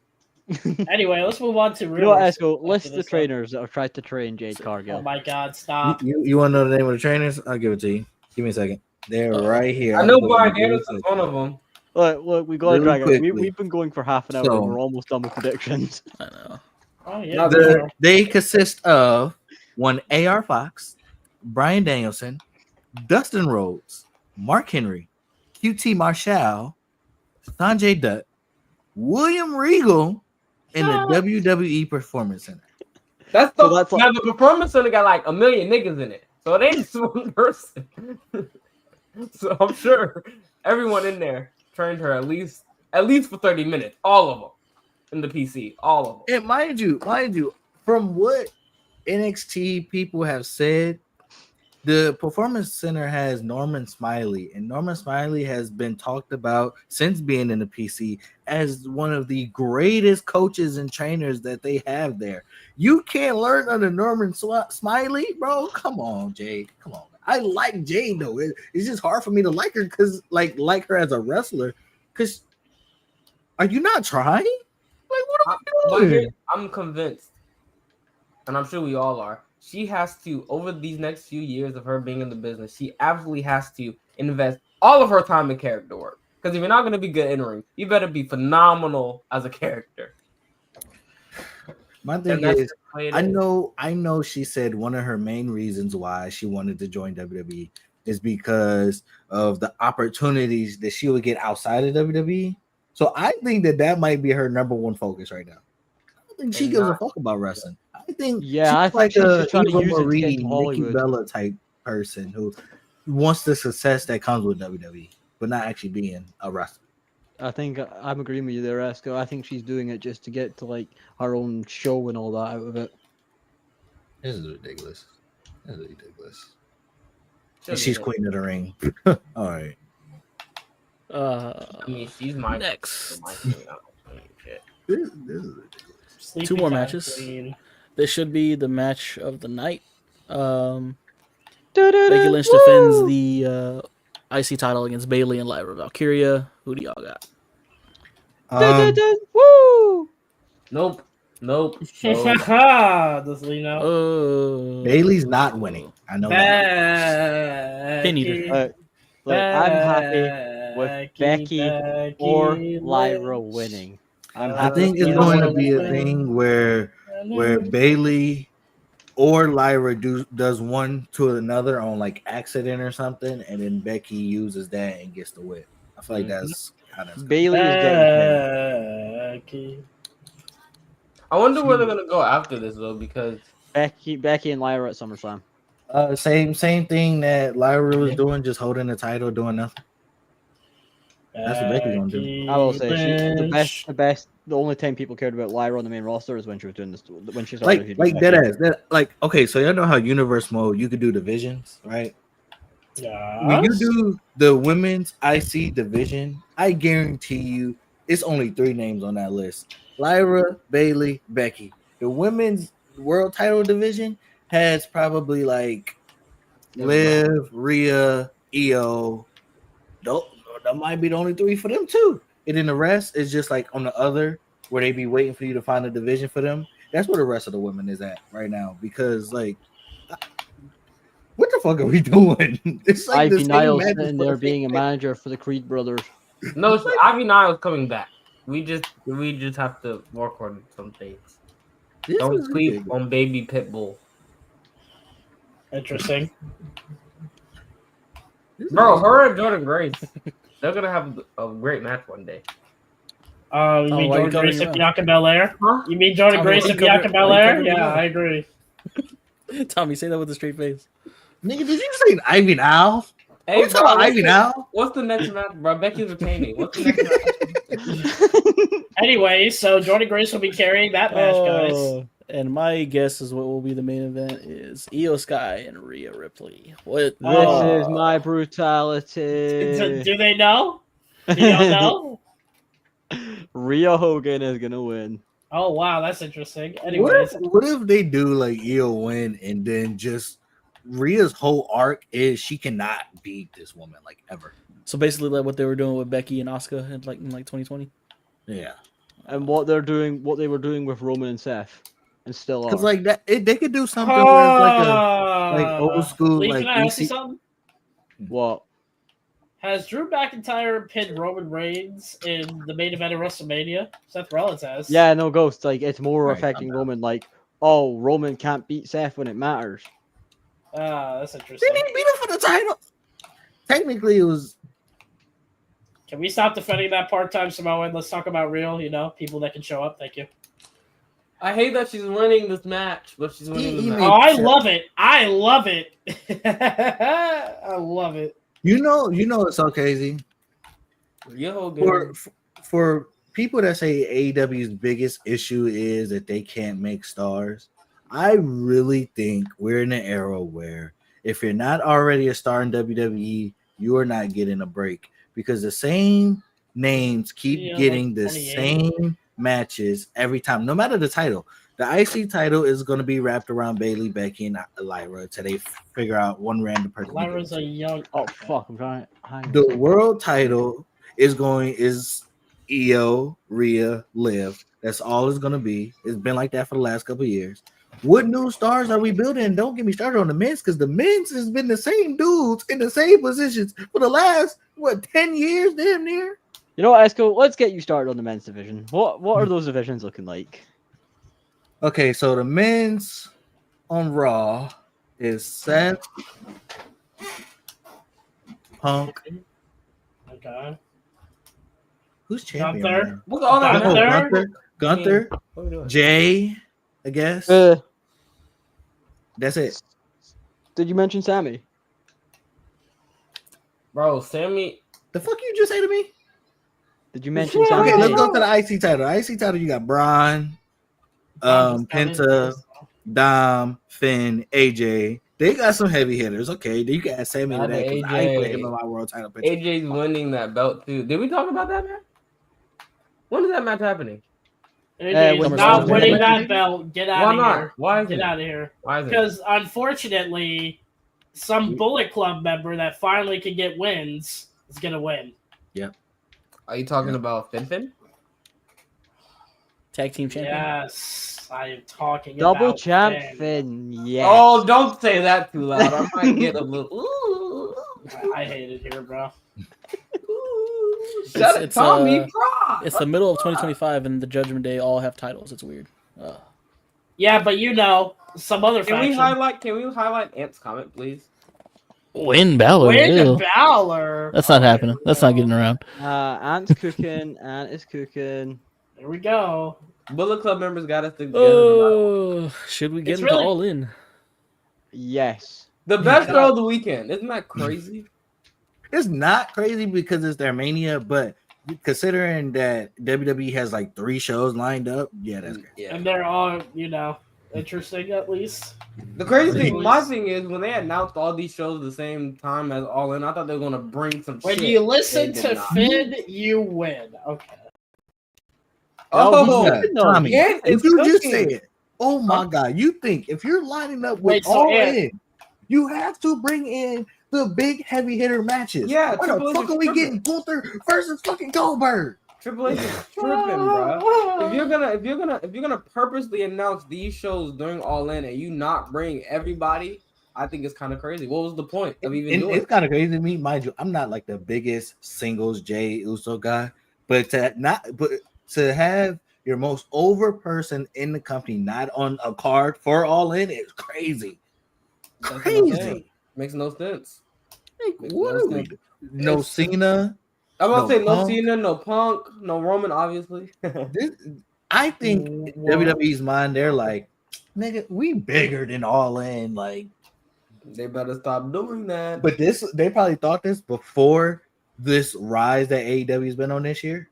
Anyway, let's move on to real. Esco, list the trainers that have tried to train Jade Cargill. Oh my God! Stop. You want to know the name of the trainers? I'll give it to you. Give me a second. They're right here. I know Brian Anderson's one of them. Look, we got to drag it. We've been going for half an hour and we're almost done with predictions. I know. Oh yeah. They consist of one AR Fox, Brian Danielson, Dustin Rhodes, Mark Henry, QT Marshall, Sanjay Dutt, William Regal, and the WWE Performance Center. That's the Performance Center got like 1 million niggas in it, so it ain't just one person. So I'm sure everyone in there trained her at least for 30 minutes, all of them in the PC, all of them. And mind you, from what NXT people have said, the Performance Center has Norman Smiley, and Norman Smiley has been talked about since being in the PC as one of the greatest coaches and trainers that they have there. You can't learn under Norman Smiley, bro. Come on, Jade. Come on. I like Jade though. It's just hard for me to like her because, like her as a wrestler. Because, are you not trying? Like, what are you doing? I'm convinced, and I'm sure we all are. She has to, over these next few years of her being in the business, she absolutely has to invest all of her time in character work. Because if you're not going to be good in ring, you better be phenomenal as a character. My thing is, I know she said one of her main reasons why she wanted to join WWE is because of the opportunities that she would get outside of WWE. So I think that might be her number one focus right now. I don't think she gives a fuck about wrestling. I think she's like a Eva Marie, Nikki Bella type person who wants the success that comes with WWE, but not actually being a wrestler. I think I'm agreeing with you there, Esco. I think she's doing it just to get to like her own show and all that out of it. This is ridiculous. And she's queen of the ring. All right. I mean, she's my next. This is ridiculous. Two more matches. This should be the match of the night. Becky Lynch defends the IC title against Bayley and Lyra Valkyria. Who do y'all got? Woo! Nope. Does Lee know? Bayley's not winning. I know that. Pin eater. I'm happy with Becky or Lyra winning. I think it's going to be a thing where Bayley or Lyra does one to another on like accident or something, and then Becky uses that and gets the whip. I feel like that's how that's Bayley is getting. I wonder where they're gonna go after this though, because Becky and Lyra at SummerSlam. Same thing that Lyra was doing, just holding the title, doing nothing. That's what Becky's gonna do. I will say the best. The only time people cared about Lyra on the main roster is when she was doing this. When she started okay. So y'all know how Universe Mode you could do divisions, right? Yeah. When you do the women's IC division, I guarantee you it's only 3 names on that list: Lyra, Bayley, Becky. The women's world title division has probably like Liv, Rhea, Io. That might be the only 3 for them too. And then the rest is just like on the other where they be waiting for you to find a division for them. That's where the rest of the women is at right now. Because like, what the fuck are we doing? It's like Ivy Niles sitting there being a manager for the Creed brothers. No, Ivy Niles coming back. We just have to work on some things. This Don't is sleep ridiculous. on baby Pitbull. Interesting. Bro, her and Jordan Grace, they're gonna have a great match one day. You mean Jordan Grace and Bianca Belair? Huh? You mean Jordan Grace and Bianca Belair? Yeah, I agree. Tommy, say that with a straight face. Nigga, did you say Ivy now? Hey, What's up, Ivy now? What's the next match, bro? Becky's retaining. What's the next match? Anyway, so Jordan Grace will be carrying that match, guys. And my guess is what will be the main event is Io Sky and Rhea Ripley. What? This is my brutality. Do they know? Do y'all know? Rhea Hogan is gonna win. Oh wow, that's interesting. Anyways, What if they do like Io win and then just Rhea's whole arc is she cannot beat this woman like ever. So basically, like what they were doing with Becky and Asuka in like 2020. Yeah, and what they were doing with Roman and Seth, and still because are. like that they could do something where it's like old school Lee, like can I ask you something? What? Has Drew McIntyre pinned Roman Reigns in the main event of WrestleMania? Seth Rollins has. Yeah, no, Ghost. Like it's more Right, affecting Roman. Like, oh, Roman can't beat Seth when it matters. That's interesting. Didn't he beat him for the title? Technically, it was. Can we stop defending that part-time Samoan? Let's talk about real, people that can show up. Thank you. I hate that she's winning this match, but she's winning the match. Oh, I love it. I love it. I love it. You know, it's so crazy. For people that say AEW's biggest issue is that they can't make stars, I really think we're in an era where if you're not already a star in WWE, you are not getting a break because the same names keep getting the same matches every time, no matter the title. The IC title is going to be wrapped around Bayley, Becky, and Lyra until they figure out one random person. Lyra's a young. Oh fuck! I'm trying. The world title is Io, Rhea, Liv. That's all it's going to be. It's been like that for the last couple of years. What new stars are we building? Don't get me started on the men's because the men's has been the same dudes in the same positions for the last 10 years, damn near. You know what, Esco? Let's get you started on the men's division. What are those divisions looking like? Okay, so the men's on Raw is Seth, Punk. Okay. Who's champion? Gunther. What's all that? Gunther. Jay, I guess. That's it. Did you mention Sammy? Bro, Sammy. The fuck you just say to me? Did you mention Sammy? Okay, let's go to the IC title. IC title, you got Braun, Penta, Dom, Finn, AJ. They got some heavy hitters. Okay, you can add Sammy to that because I put him in my world title picture. AJ's winning that belt too. Did we talk about that, man? When is that match happening? AJ is not winning that belt. Get out of here. Why? Get out of here. Why is it? Because unfortunately, some Bullet Club member that finally can get wins is gonna win. Yep. Are you talking about Finn? Tag team champion. Yes, I am talking Double about champ Finn. Yes. Oh, don't say that too loud. I might get a little. Ooh. I hate it here, bro. Shut it, Tommy. It's the middle of 2025, and the Judgment Day all have titles. It's weird. Yeah, but some other. Can we highlight Ant's comment, please? Win Balor. Win Balor. That's not happening. That's not getting around. Ant's cooking. Ant is cooking. There we go. Bullet Club members got us together. Oh, should we get into All In? Yes. The best show of the weekend. Isn't that crazy? It's not crazy because it's their Mania, but considering that WWE has like 3 shows lined up, yeah, that's great. Yeah. And they're all, interesting at least. The crazy thing, my thing is when they announced all these shows at the same time as All In, I thought they were gonna bring some when shit. When you listen to Finn, you win. Okay. Oh, Tommy, yeah, you just said, oh my God, you think if you're lining up with All In, you have to bring in the big heavy hitter matches. Yeah, why the fuck are we getting Gunther versus fucking Goldberg? Triple H is tripping, bro. If you're gonna purposely announce these shows during All In and you not bring everybody, I think it's kind of crazy. What was the point of even doing it? It's kind of crazy to me, mind you. I'm not like the biggest singles Jey Uso guy, but to have your most over person in the company not on a card for All In is crazy. Crazy. Makes no sense. Like, what are we doing? No Cena. I'm about to say no Punk. Cena, no Punk, no Roman, obviously. I think WWE's mind, they're like, nigga, we bigger than All In. Like, they better stop doing that. But they probably thought this before this rise that AEW's been on this year.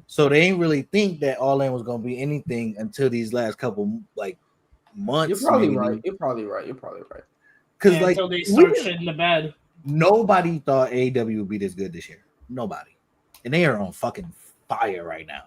So they ain't really think that All In was gonna be anything until these last couple like months. You're probably right. You're probably right. Because like until they start shitting the bed. Nobody thought AEW would be this good this year. Nobody. And they are on fucking fire right now.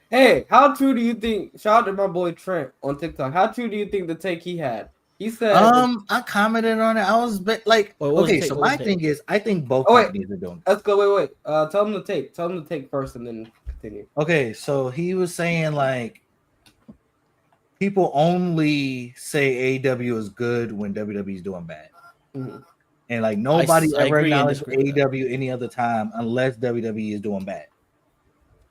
Hey, how true do you think? Shout out to my boy Trent on TikTok. How true do you think the take he had? He said, I commented on it. I was like, okay, so my thing is, I think both companies are doing. Let's go. Wait. Tell him to take. Tell him to take first, and then continue. Okay, so he was saying like, people only say AEW is good when WWE is doing bad, and like nobody ever acknowledged AEW any other time unless WWE is doing bad.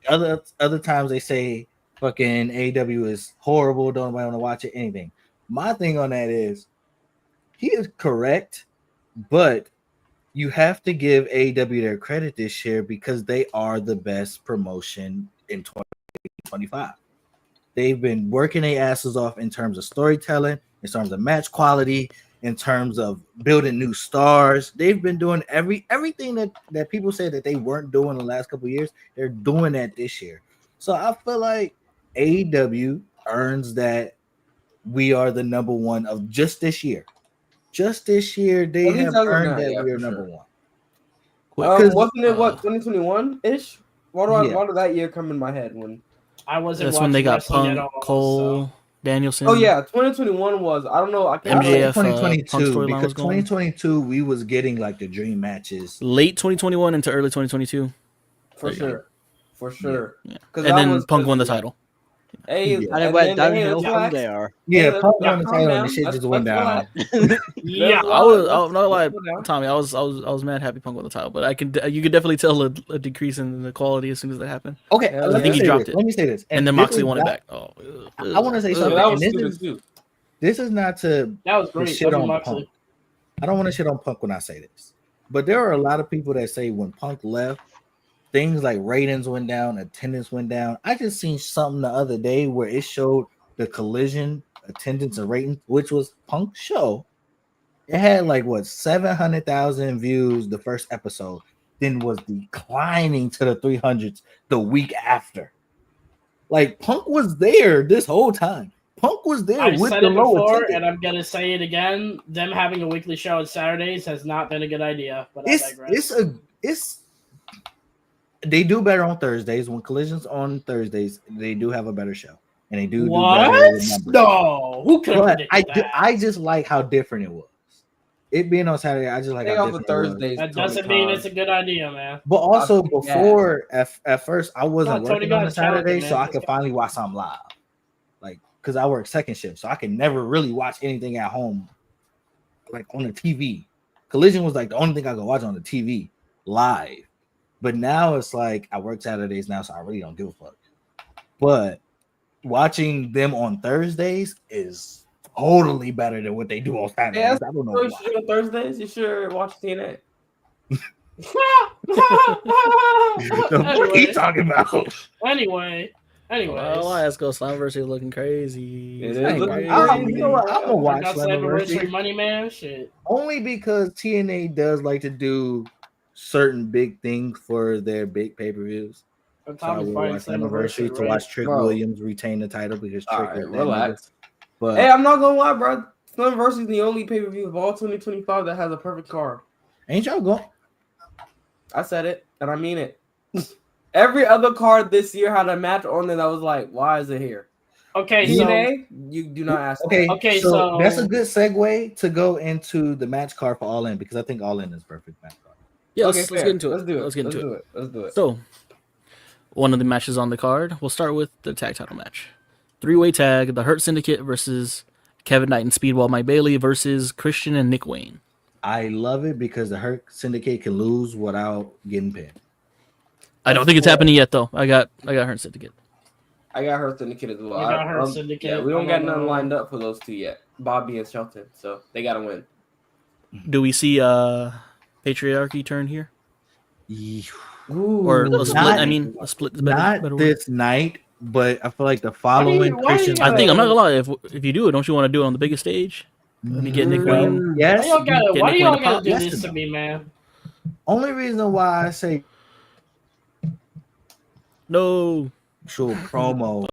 Other times they say fucking AEW is horrible. Don't nobody want to watch it. Anything. My thing on that is, he is correct, but you have to give AEW their credit this year because they are the best promotion in 2025. They've been working their asses off in terms of storytelling, in terms of match quality, in terms of building new stars. They've been doing everything that people say that they weren't doing the last couple of years. They're doing that this year. So I feel like AEW earns that we are the number one of just this year. Just this year, they have earned that we are number one. Wasn't it 2021 ish? Why did that year come in my head when I wasn't? That's when they got Punk, Cole, Danielson. Oh yeah, 2021 was. I don't know. I can't. MJF 2022 because 2022 we was getting like the dream matches. Late 2021 into early 2022. For sure. Yeah. And then Punk won the title. Hey, and it went downhill from there. Yeah, Punk won the title and the shit just went down. Yeah, I was not like Tommy. I was mad happy Punk won the title, but you could definitely tell a decrease in the quality as soon as that happened. Okay, I think he dropped it. Let me say this, and then Moxley won it back. Oh, I want to say something. This is not to that was great. Shit on Punk. I don't want to shit on Punk when I say this, but there are a lot of people that say when Punk left, things like ratings went down, attendance went down. I just seen something the other day where it showed the Collision attendance and ratings, which was Punk's show. It had like 700,000 views the first episode, then was declining to the 300s the week after. Like Punk was there this whole time. Punk was there. I've said it before, and I'm gonna say it again. Them having a weekly show on Saturdays has not been a good idea. But I digress. They do better on Thursdays. When Collision's on Thursdays, they do have a better show, and they do. What? No, who could have that? I just like how different it was. It being on Saturday, I just like how different Thursdays. That doesn't mean it's a good idea, man. But also, before at first, I wasn't working on a Saturday, so I could finally watch something live, like because I work second shift, so I can never really watch anything at home, like on the TV. Collision was like the only thing I could watch on the TV live. But now it's like I work Saturdays now, so I really don't give a fuck. But watching them on Thursdays is totally better than what they do on Saturdays. Yeah, I don't know. You should do on Thursdays. You should watch TNA. What are you talking about? Anyway. Well, Let's Go Slammiversary is looking crazy. It is looking crazy. You know what? I'm gonna watch Slammiversary. Money man, shit. Only because TNA does like to do certain big things for their big pay-per-views. So I will watch Slammiversary to watch Trick Williams retain the title because Trick is relax. But hey, I'm not gonna lie, bro. Slammiversary is the only pay-per-view of all 2025 that has a perfect card. Ain't y'all going? I said it, and I mean it. Every other card this year had a match on there that was like, why is it here? Okay, TNA, you do not ask. Okay, so that's a good segue to go into the match card for All In because I think All In is perfect match card. Yeah, let's get into it. Let's do it. So, one of the matches on the card, we'll start with the tag title match. 3-way tag, the Hurt Syndicate versus Kevin Knight and Speedball Mike Bailey versus Christian and Nick Wayne. I love it because the Hurt Syndicate can lose without getting pinned. I don't think it's happening yet, though. I got Hearn Syndicate. I got Hearn Syndicate as well. You got Hearn Syndicate. Yeah, we don't got nothing lined up for those two yet. Bobby and Shelton, so they gotta win. Do we see patriarchy turn here? Ooh, or a split? I mean, a split is better. Not this night, but I feel like the following Christian. I think I'm not gonna lie. If you do it, don't you want to do it on the biggest stage? Let me get Nick Wayne. Yes. Why do y'all gotta do this to me, man? Only reason why I say no actual promo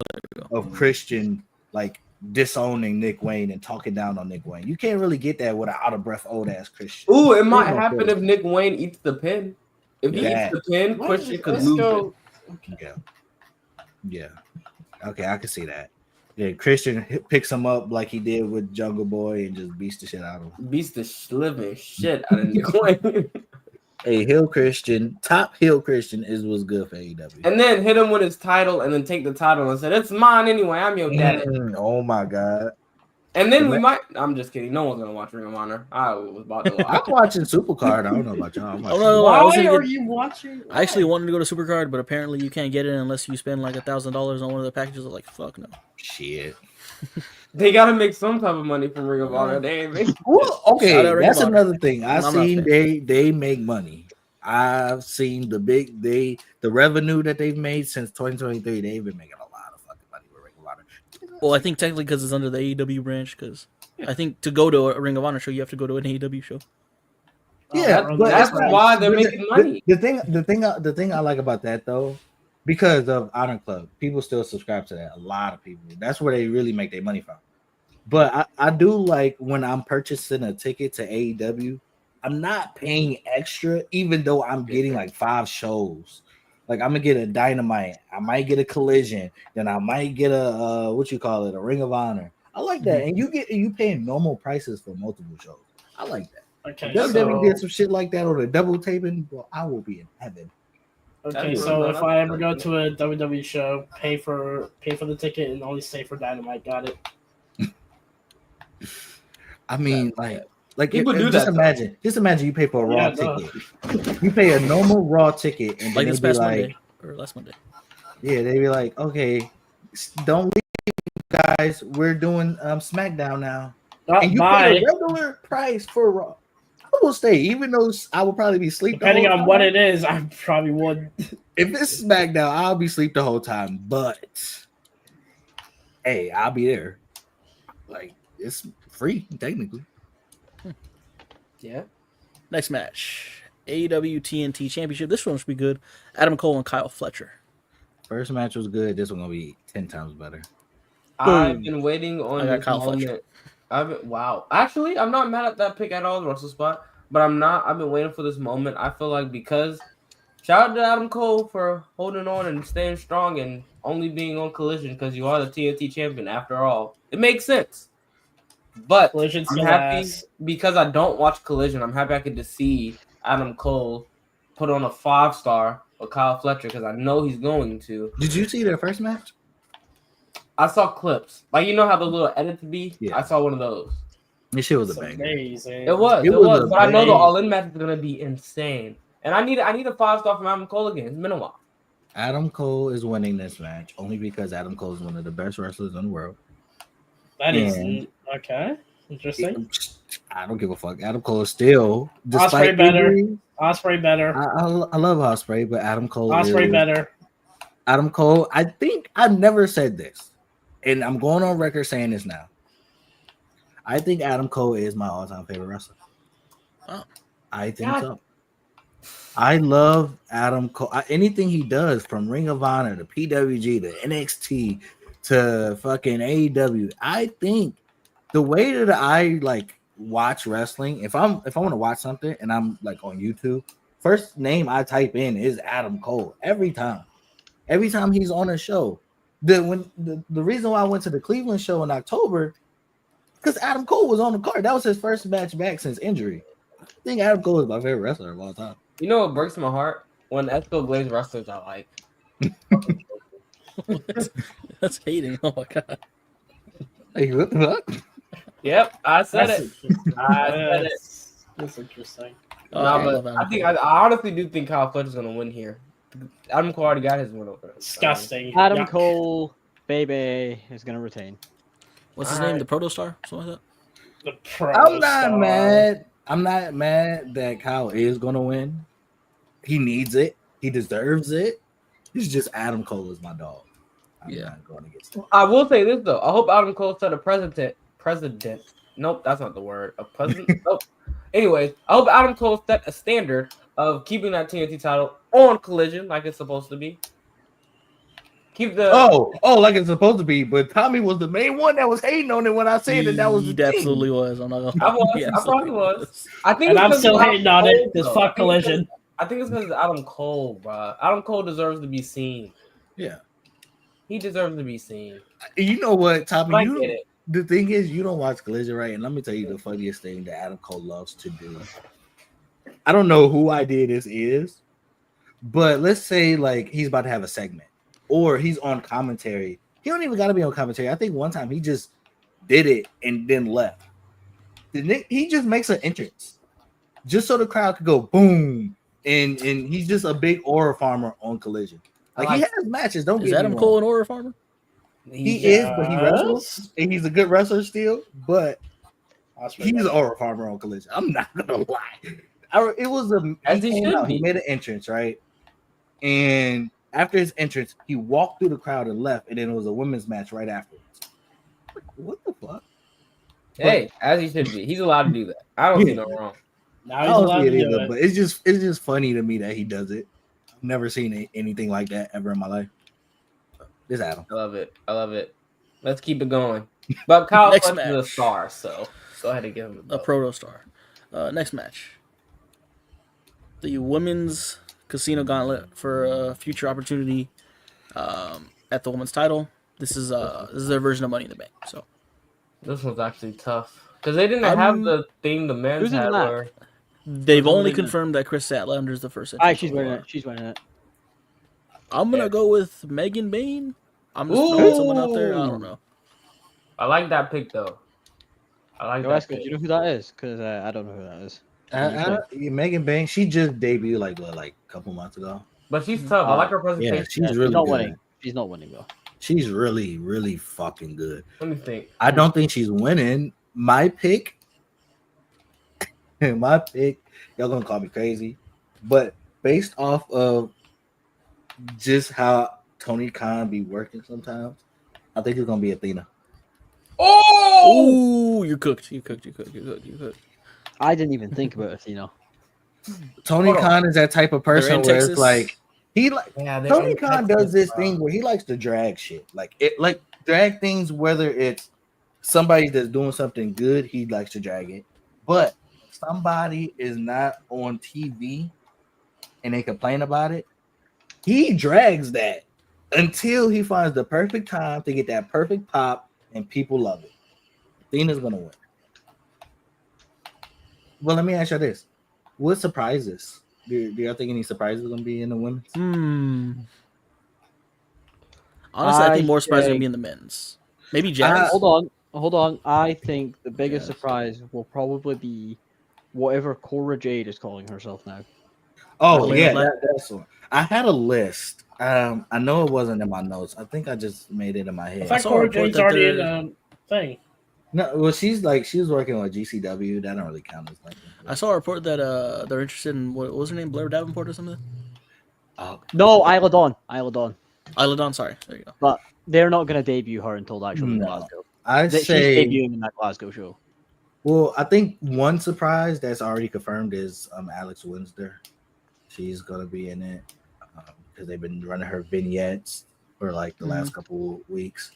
of Christian like disowning Nick Wayne and talking down on Nick Wayne. You can't really get that with an out of breath old ass Christian. Ooh, it might happen if Nick Wayne eats the pin. If he eats the pin, Christian could lose it. Okay. Yeah. Okay, I can see that. Yeah, Christian picks him up like he did with Jungle Boy and just beats the shit out of him. Beats the living shit out of Nick Wayne. Hey, heel Christian, top heel Christian is what's good for AEW. And then hit him with his title and then take the title and said, "It's mine anyway. I'm your daddy." Oh my god. And then we might. I'm just kidding. No one's gonna watch Ring of Honor. I was about to watch. I'm watching Supercard. I don't know about y'all. Why are you watching? I actually wanted to go to Supercard, but apparently you can't get it unless you spend like $1,000 on one of the packages. I was like, fuck no. Shit. They gotta make some type of money from Ring of Honor. They ain't making. Well, okay, that's another thing. I've seen they make money. I've seen the revenue that they've made since 2023. They've been making a lot of fucking money with Ring of Honor. Well, I think technically because it's under the AEW branch. Because I think to go to a Ring of Honor show, you have to go to an AEW show. Yeah, but that's why they're making money. The thing I like about that though, because of Honor Club, people still subscribe to that. A lot of people. That's where they really make their money from. But I do like when I'm purchasing a ticket to AEW, I'm not paying extra, even though I'm getting like 5 shows. Like I'm gonna get a Dynamite, I might get a Collision, then I might get a a Ring of Honor. I like that, and you paying normal prices for multiple shows. I like that. Okay, if WWE did some shit like that or a double taping, well, I will be in heaven. Okay, so if I ever go to a WWE show, pay for the ticket and only stay for Dynamite. Got it. I mean, like people do just that. Just imagine you pay for a Raw ticket. You pay a normal Raw ticket, and like this past Monday or last Monday. Yeah, they'd be like, okay, don't leave, guys. We're doing SmackDown now, and you pay a regular price for Raw. I will stay, even though I will probably be asleep. Depending on what it is, I probably would. If it's SmackDown, I'll be asleep the whole time. But hey, I'll be there. Like it's free technically. Yeah. Next match, AEW TNT Championship. This one should be good. Adam Cole and Kyle Fletcher. First match was good. This one gonna be 10 times better. I've been waiting on this moment. Wow. Actually, I'm not mad at that pick at all, the Russell spot. But I'm not. I've been waiting for this moment. I feel like because shout out to Adam Cole for holding on and staying strong and only being on Collision because you are the TNT champion after all. It makes sense. But Collision's I'm happy because I don't watch Collision. I'm happy I could just see Adam Cole put on a 5-star with Kyle Fletcher because I know he's going to. Did you see their first match? I saw clips. Like, you know how the little edits be? Yeah. I saw one of those. This shit was a banger. Amazing. It was. But I know the All-In match is going to be insane. And I need a 5-star from Adam Cole again. It's been a while. Adam Cole is winning this match only because Adam Cole is one of the best wrestlers in the world. That is okay. Interesting. I don't give a fuck. Adam Cole is still Ospreay better. Ospreay better. I love Ospreay, but Adam Cole Ospreay better. Adam Cole, I think I've never said this, and I'm going on record saying this now. I think Adam Cole is my all-time favorite wrestler. Oh. I think so. I love Adam Cole. Anything he does, from Ring of Honor to PWG to NXT to fucking AEW, I think the way that I like watch wrestling, if I want to watch something and I'm like on YouTube, first name I type in is Adam Cole every time. Every time he's on a show. The reason why I went to the Cleveland show in October, because Adam Cole was on the card. That was his first match back since injury. I think Adam Cole is my favorite wrestler of all time. You know what breaks my heart? When Esco Blaze wrestlers I like. That's hating. Oh my god. Hey, what the fuck? Yep, I said it. I said it. That's interesting. I honestly do think Kyle Fletcher's gonna win here. Adam Cole already got his win over. Disgusting. Adam Cole, baby, is gonna retain. What's his name? The Protostar? Something like that. The Pro I'm not Star. mad. I'm not mad that Kyle is gonna win. He needs it. He deserves it. It's just Adam Cole is my dog. I'm not going against him. I will say this though. I hope Adam Cole set a president. Nope, that's not the word. A president. Nope. Anyways, I hope Adam Cole set a standard of keeping that TNT title on Collision like it's supposed to be. Keep the like it's supposed to be, but Tommy was the main one that was hating on it when I said that was the He absolutely was. I'm not gonna. I probably was. I think, and I'm still hating on it. This fuck Collision. I think it's because of Adam Cole, bro. Adam Cole deserves to be seen. Yeah, he deserves to be seen. You know what, Tommy? Get it. The thing is, you don't watch Collision, right? And let me tell you the funniest thing that Adam Cole loves to do. I don't know who idea this is, but let's say like he's about to have a segment. Or he's on commentary. He don't even got to be on commentary. I think one time he just did it and then left. He just makes an entrance just so the crowd could go boom. And he's just a big aura farmer on Collision. Like he has matches. Don't get me wrong. Is Adam Cole an aura farmer? He is, but he wrestles. And he's a good wrestler still. But he's an aura farmer on Collision. I'm not gonna lie. It was he made an entrance, right? And after his entrance, he walked through the crowd and left, and then it was a women's match right afterwards. What the fuck? Hey, as he should be. He's allowed to do that. I don't see no wrong. Now he's allowed to do it. But it's just funny to me that he does it. I've never seen anything like that ever in my life. This Adam. I love it. Let's keep it going. But Kyle is a star, so go ahead and give him a proto star. Next match. The women's Casino Gauntlet for a future opportunity at the women's title. This is their version of Money in the Bank. So this one's actually tough because they didn't have the thing the men's had. Where they've only confirmed that Chris Statlander is the first. She's winning it. She's winning it. I'm gonna go with Megan Bain. I'm just throwing someone out there. I don't know. I like that pick though. I like that. Do you know who that is? Because I don't know who that is. Megan Bain, she just debuted like a couple months ago. But she's tough. I like her presentation. Yeah, she's really not good. Winning. She's not winning though. She's really, really fucking good. Let me think. I don't think she's winning. My pick, y'all gonna call me crazy, but based off of just how Tony Khan be working sometimes, I think it's gonna be Athena. Oh, you cooked. I didn't even think about Athena. Tony Khan is that type of person where it's like Tony Khan does this thing where he likes to drag shit, drag things. Whether it's somebody that's doing something good, he likes to drag it. But if somebody is not on TV and they complain about it, he drags that until he finds the perfect time to get that perfect pop, and people love it. Athena's gonna win. Well, let me ask you this: what surprises? Do y'all think any surprises are gonna be in the women's? Honestly, I think more surprises are gonna be in the men's. Maybe Jazz. Hold on. I think the biggest surprise will probably be whatever Cora Jade is calling herself now. Oh yeah, that's one. I had a list. I know it wasn't in my notes. I think I just made it in my head. I thought Cora Jade's already in the thing. No, well, she was working on GCW. That don't really count as like. I saw a report that they're interested in what was her name, Blair Davenport or something. Oh no, Isla Dawn. Isla Dawn. Sorry, there you go. But they're not going to debut her until the actual Glasgow. She's debuting in that Glasgow show. Well, I think one surprise that's already confirmed is Alex Windsor. She's gonna be in it because they've been running her vignettes for like the last couple weeks.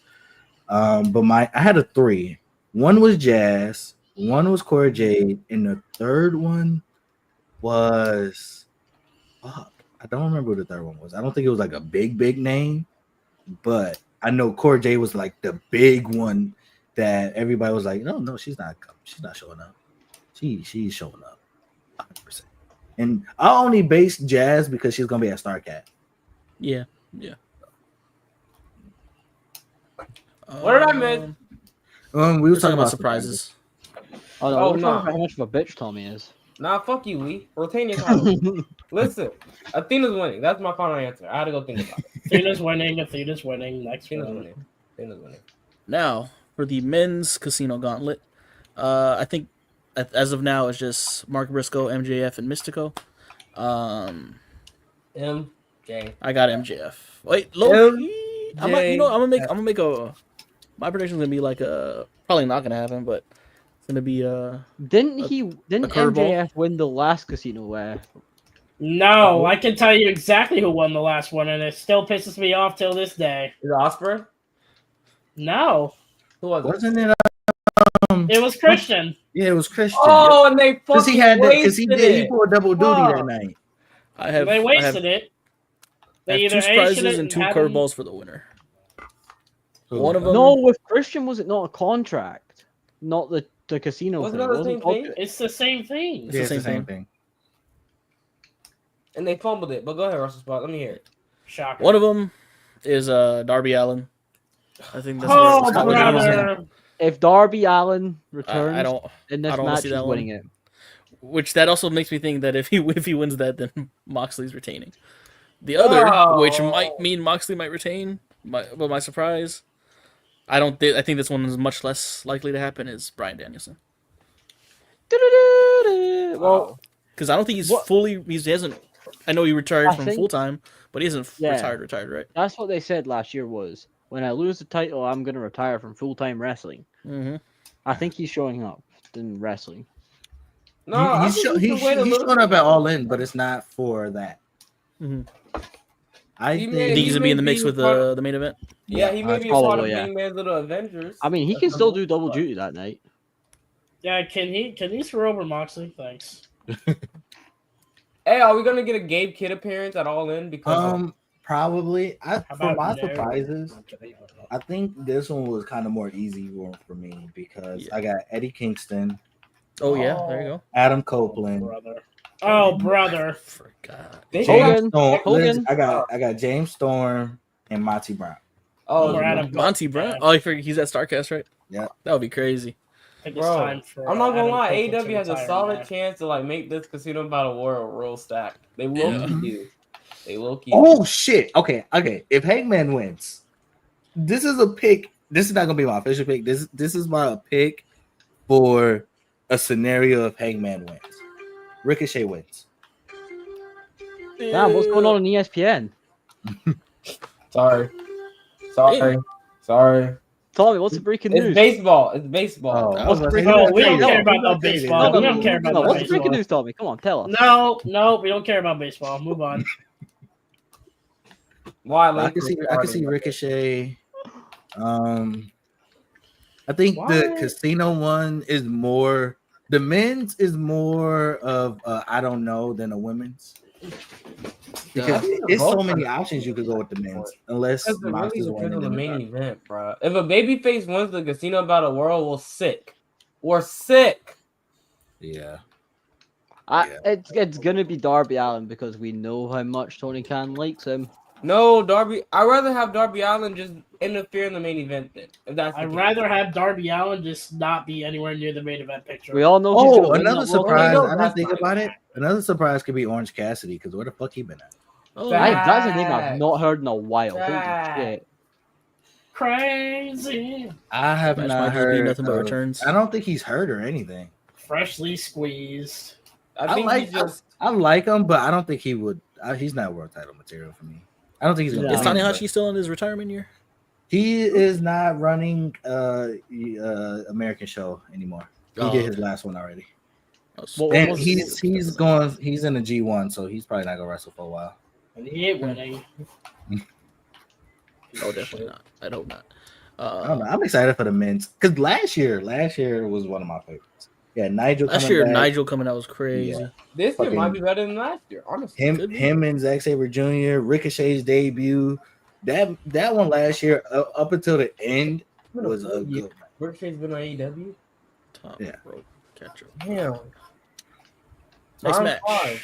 But I had a 3. One was Jazz, one was Cora Jade, and the third one was I don't remember what the third one was. I don't think it was like a big name, but I know Cora Jade was like the big one that everybody was like, no, she's not showing up. She's showing up 100%. And I only base Jazz because she's gonna be at StarCat. Yeah. What did I miss? We were talking about surprises. Oh no, we're talking about how much of a bitch Tommy is. Nah, fuck you, Lee. Retain your title. Listen, Athena's winning. That's my final answer. I had to go think about it. Athena's winning. Next Athena's round. winning. Now for the men's casino gauntlet, I think as of now it's just Mark Briscoe, MJF, and Mystico. MJ. I got MJF. Wait, Loki. I'm gonna make a. My prediction's gonna be like probably not gonna happen, but it's gonna be Didn't curveball. MJF win the last casino where? No, I can tell you exactly who won the last one, and it still pisses me off till this day. Is it Osprey? No, Who was it? Wasn't it? it was Christian. Yeah, it was Christian. Oh, and they fucking he pulled double duty that night. They wasted it. They either 2 aced prizes it and 2 had curveballs for the winner. One of them. No, with Christian, was it not a contract? Not the casino Wasn't thing. that the same thing? It's the same thing. It's the same thing. And they fumbled it. But go ahead, Russell Spot. Let me hear it. Shocker. One of them is Darby Allin. I think that's Oh, where brother. If Darby Allin returns I don't. in this I don't match, see he's that winning one. it. Which that also makes me think that if he wins that, then Moxley's retaining. The other, which might mean Moxley might retain, but my surprise, I don't. I think this one is much less likely to happen. Is Bryan Danielson? Well, because I don't think he's fully. He hasn't. I know he retired from full time, but he isn't retired, right? That's what they said last year was, when I lose the title, I'm going to retire from full-time wrestling. Mm-hmm. I think he's showing up in wrestling. No, he's showing up at All In, but it's not for that. Mm-hmm. I think he's going to be in the mix with the main event. Yeah, he may be a part of Hangman's Little Avengers. I mean, he can still do double duty that night. Yeah, can he throw over Moxley? Thanks. Hey, are we gonna get a Gabe Kidd appearance at All In? Because probably. For my surprises, I think this one was kind of more easy for me because I got Eddie Kingston. Oh yeah, there you go. Adam Copeland. Brother. Forgot. Hogan. I got James Storm and Monty Brown. Monty Brown. Oh, he's at Starcast, right? Yeah, that would be crazy. Bro, I'm not gonna lie. AEW has a solid chance to make this Casino Battle Royal real stacked. They will do. They will keep. Oh shit! Okay. If Hangman wins, this is a pick. This is not gonna be my official pick. This is my pick for a scenario if Hangman wins. Ricochet wins. Damn, what's going on ESPN? Sorry. Tommy, what's the breaking news? It's baseball. We don't care about no baseball. We don't care about no what's the breaking news, Tommy? Come on, tell us. No, we don't care about baseball. Move on. Why? I can see Ricochet. I think the casino one is more. The men's is more of I don't know than a women's. Because there's so many options you could go with the men's, unless Mox is winning the main event, bro. If a babyface wins the Casino Battle World, we're sick. Yeah. It's gonna be Darby Allin because we know how much Tony Khan likes him. No, Darby. I'd rather have Darby Allin just interfere in the main event then. If that's I'd rather have Darby Allin just not be anywhere near the main event picture. We all know. Another surprise. I didn't think about it. Another surprise could be Orange Cassidy because where the fuck he been at? That's a name I've not heard in a while. Holy shit. Crazy. I have not heard nothing but returns. I don't think he's hurt or anything. Freshly squeezed. I like him, but I don't think he would. He's not world title material for me. I don't think he's going to. Is Tanahashi still in his retirement year? He is not running American show anymore. He did his last one already. And he's in the G1, so he's probably not gonna wrestle for a while. And he ain't winning. Oh, definitely not. I hope not. I don't know. I'm excited for the men's because last year was one of my favorites. Yeah, Nigel. Nigel coming out was crazy. Yeah. This year might be better than last year, honestly. Him and Zack Sabre Jr., Ricochet's debut. That one last year, up until the end, was a good one. Ricochet's been on AEW. Top rope catcher. Damn. Next match. 5.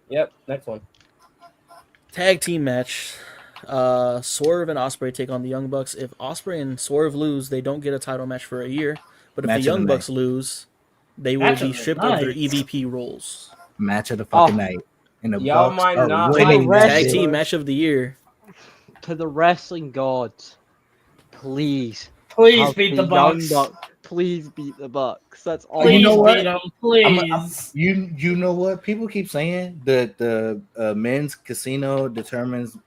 Yep, next one. Tag team match. Swerve and Ospreay take on the Young Bucks. If Ospreay and Swerve lose, they don't get a title match for a year. But if the Young Bucks lose, They will be stripped of their EVP roles. Match of the fucking night. And the y'all Bucks might are not winning like Tag team match of the year. To the wrestling gods, please beat the Bucks. Please beat the Bucks. That's all. Please You know what? beat them, please. You know what? People keep saying that the men's casino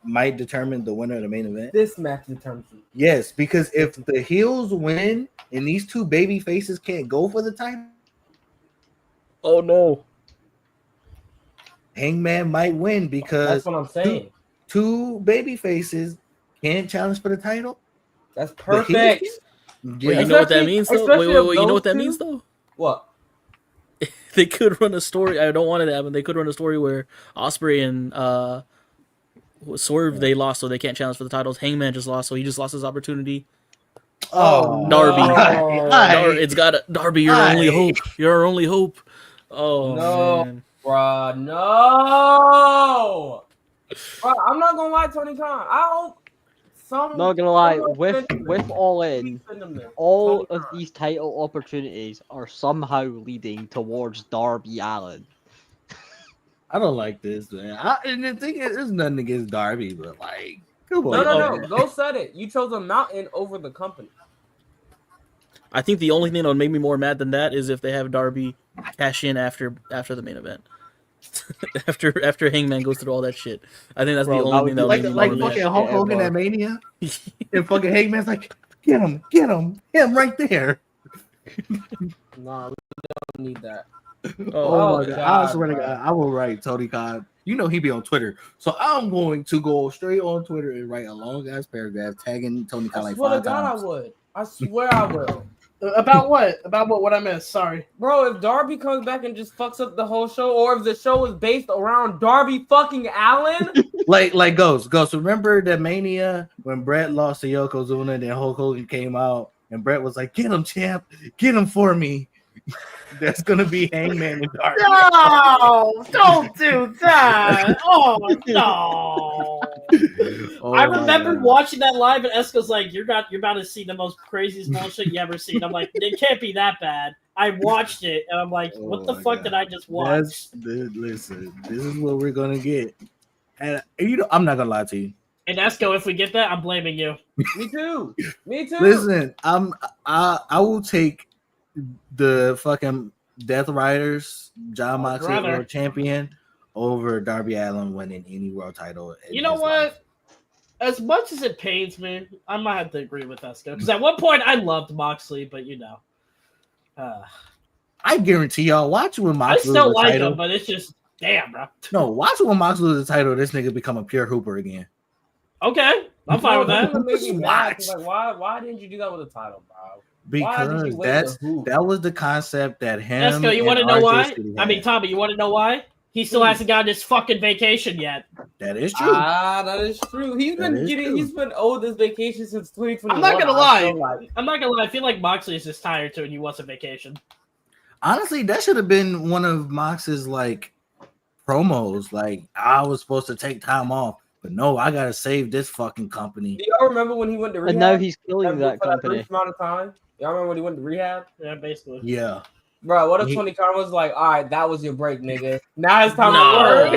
might determine the winner of the main event. This match determines it. Yes, because if the heels win and these two baby faces can't go for the title, oh no, Hangman might win because that's what I'm saying. Two baby faces can't challenge for the title. That's perfect. Yeah. Wait, you know what that means though? Wait, you know what that means though? What? They could run a story. I don't want it to happen. They could run a story where Osprey and Swerve they lost, so they can't challenge for the titles. Hangman just lost, so he just lost his opportunity. Oh, Darby! no. It's got Darby. You're our only hope. You're our only hope. Oh no, man, bruh, no. Bruh, I'm not gonna lie, Tony Khan. I hope. Not gonna lie, with All In, all of these title opportunities are somehow leading towards Darby Allin. I don't like this, man. And the thing is, there's nothing against Darby, but like, come on. No. Go set it. You chose a mountain over the company. I think the only thing that would make me more mad than that is if they have Darby cash in after the main event. after Hangman goes through all that shit. I think that's the only thing that would make me more mad. Like fucking Hulk Hogan at Mania. And fucking Hangman's like, get him, him right there. Nah, we don't need that. Oh my God. I swear to God, I will write Tony Khan. You know he be on Twitter, so I'm going to go straight on Twitter and write a long ass paragraph tagging Tony Khan like 5 times. I would. I swear I will. About what? About what I missed? Sorry. Bro, if Darby comes back and just fucks up the whole show, or if the show is based around Darby fucking Allin. like Ghost. Remember that Mania when Brett lost to Yokozuna and then Hulk Hogan came out and Brett was like, get him, champ. Get him for me. That's going to be Hangman and Darby. No, don't do that. Oh, no. Oh, I remember watching that live, and Esco's like, "You're about to see the most craziest bullshit you ever seen." I'm like, "It can't be that bad." I watched it, and I'm like, "What the fuck did I just watch?" Listen, this is what we're gonna get, and I'm not gonna lie to you. And Esco, if we get that, I'm blaming you. Me too. Listen, I will take the fucking Death Riders, John Moxley or champion over Darby Allin winning any world title. You know what? Life. As much as it pains me, I might have to agree with Esco. Because at one point I loved Moxley, but you know. I guarantee y'all, watch when Moxley I still like him, but it's just, damn, bro. No, watch when Moxley loses the title, this nigga become a pure hooper again. Okay, I'm fine with that. Like, why didn't you do that with the title, bro? Because that was the concept that him. Esco, you want to know why? I mean, Tommy, you want to know why? He still hasn't gotten his fucking vacation yet. That is true. That is true. He's been owed this vacation since 2021. I'm not gonna lie. I feel like Moxley is just tired too, and he wants a vacation. Honestly, that should have been one of Mox's like promos. Like, I was supposed to take time off, but no, I gotta save this fucking company. Do y'all remember when he went to rehab? And now he's killing that company. That amount of time. Y'all remember when he went to rehab? Yeah, basically. Yeah. Bro, what if Tony Khan was like, all right, that was your break, nigga. Now it's time to work.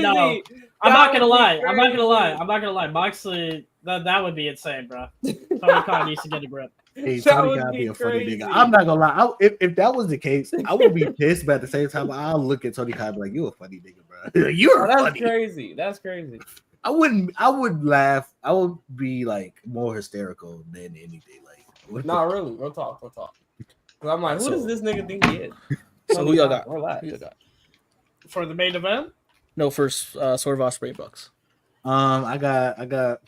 No. I'm not gonna lie. Moxley, that would be insane, bro. Tony Khan needs to get a grip. Hey, Tony Khan be a funny nigga. I'm not gonna lie. If that was the case, I would be pissed, but at the same time, I'll look at Tony Khan and be like, you a funny nigga, bro. You're funny. Crazy. That's crazy. I would laugh. I would be like more hysterical than anything. Like, nah, really. We'll talk. I'm like, who does this nigga think he is? So who y'all got? For the main event? No, first Swerve Ospreay Bucks. I got the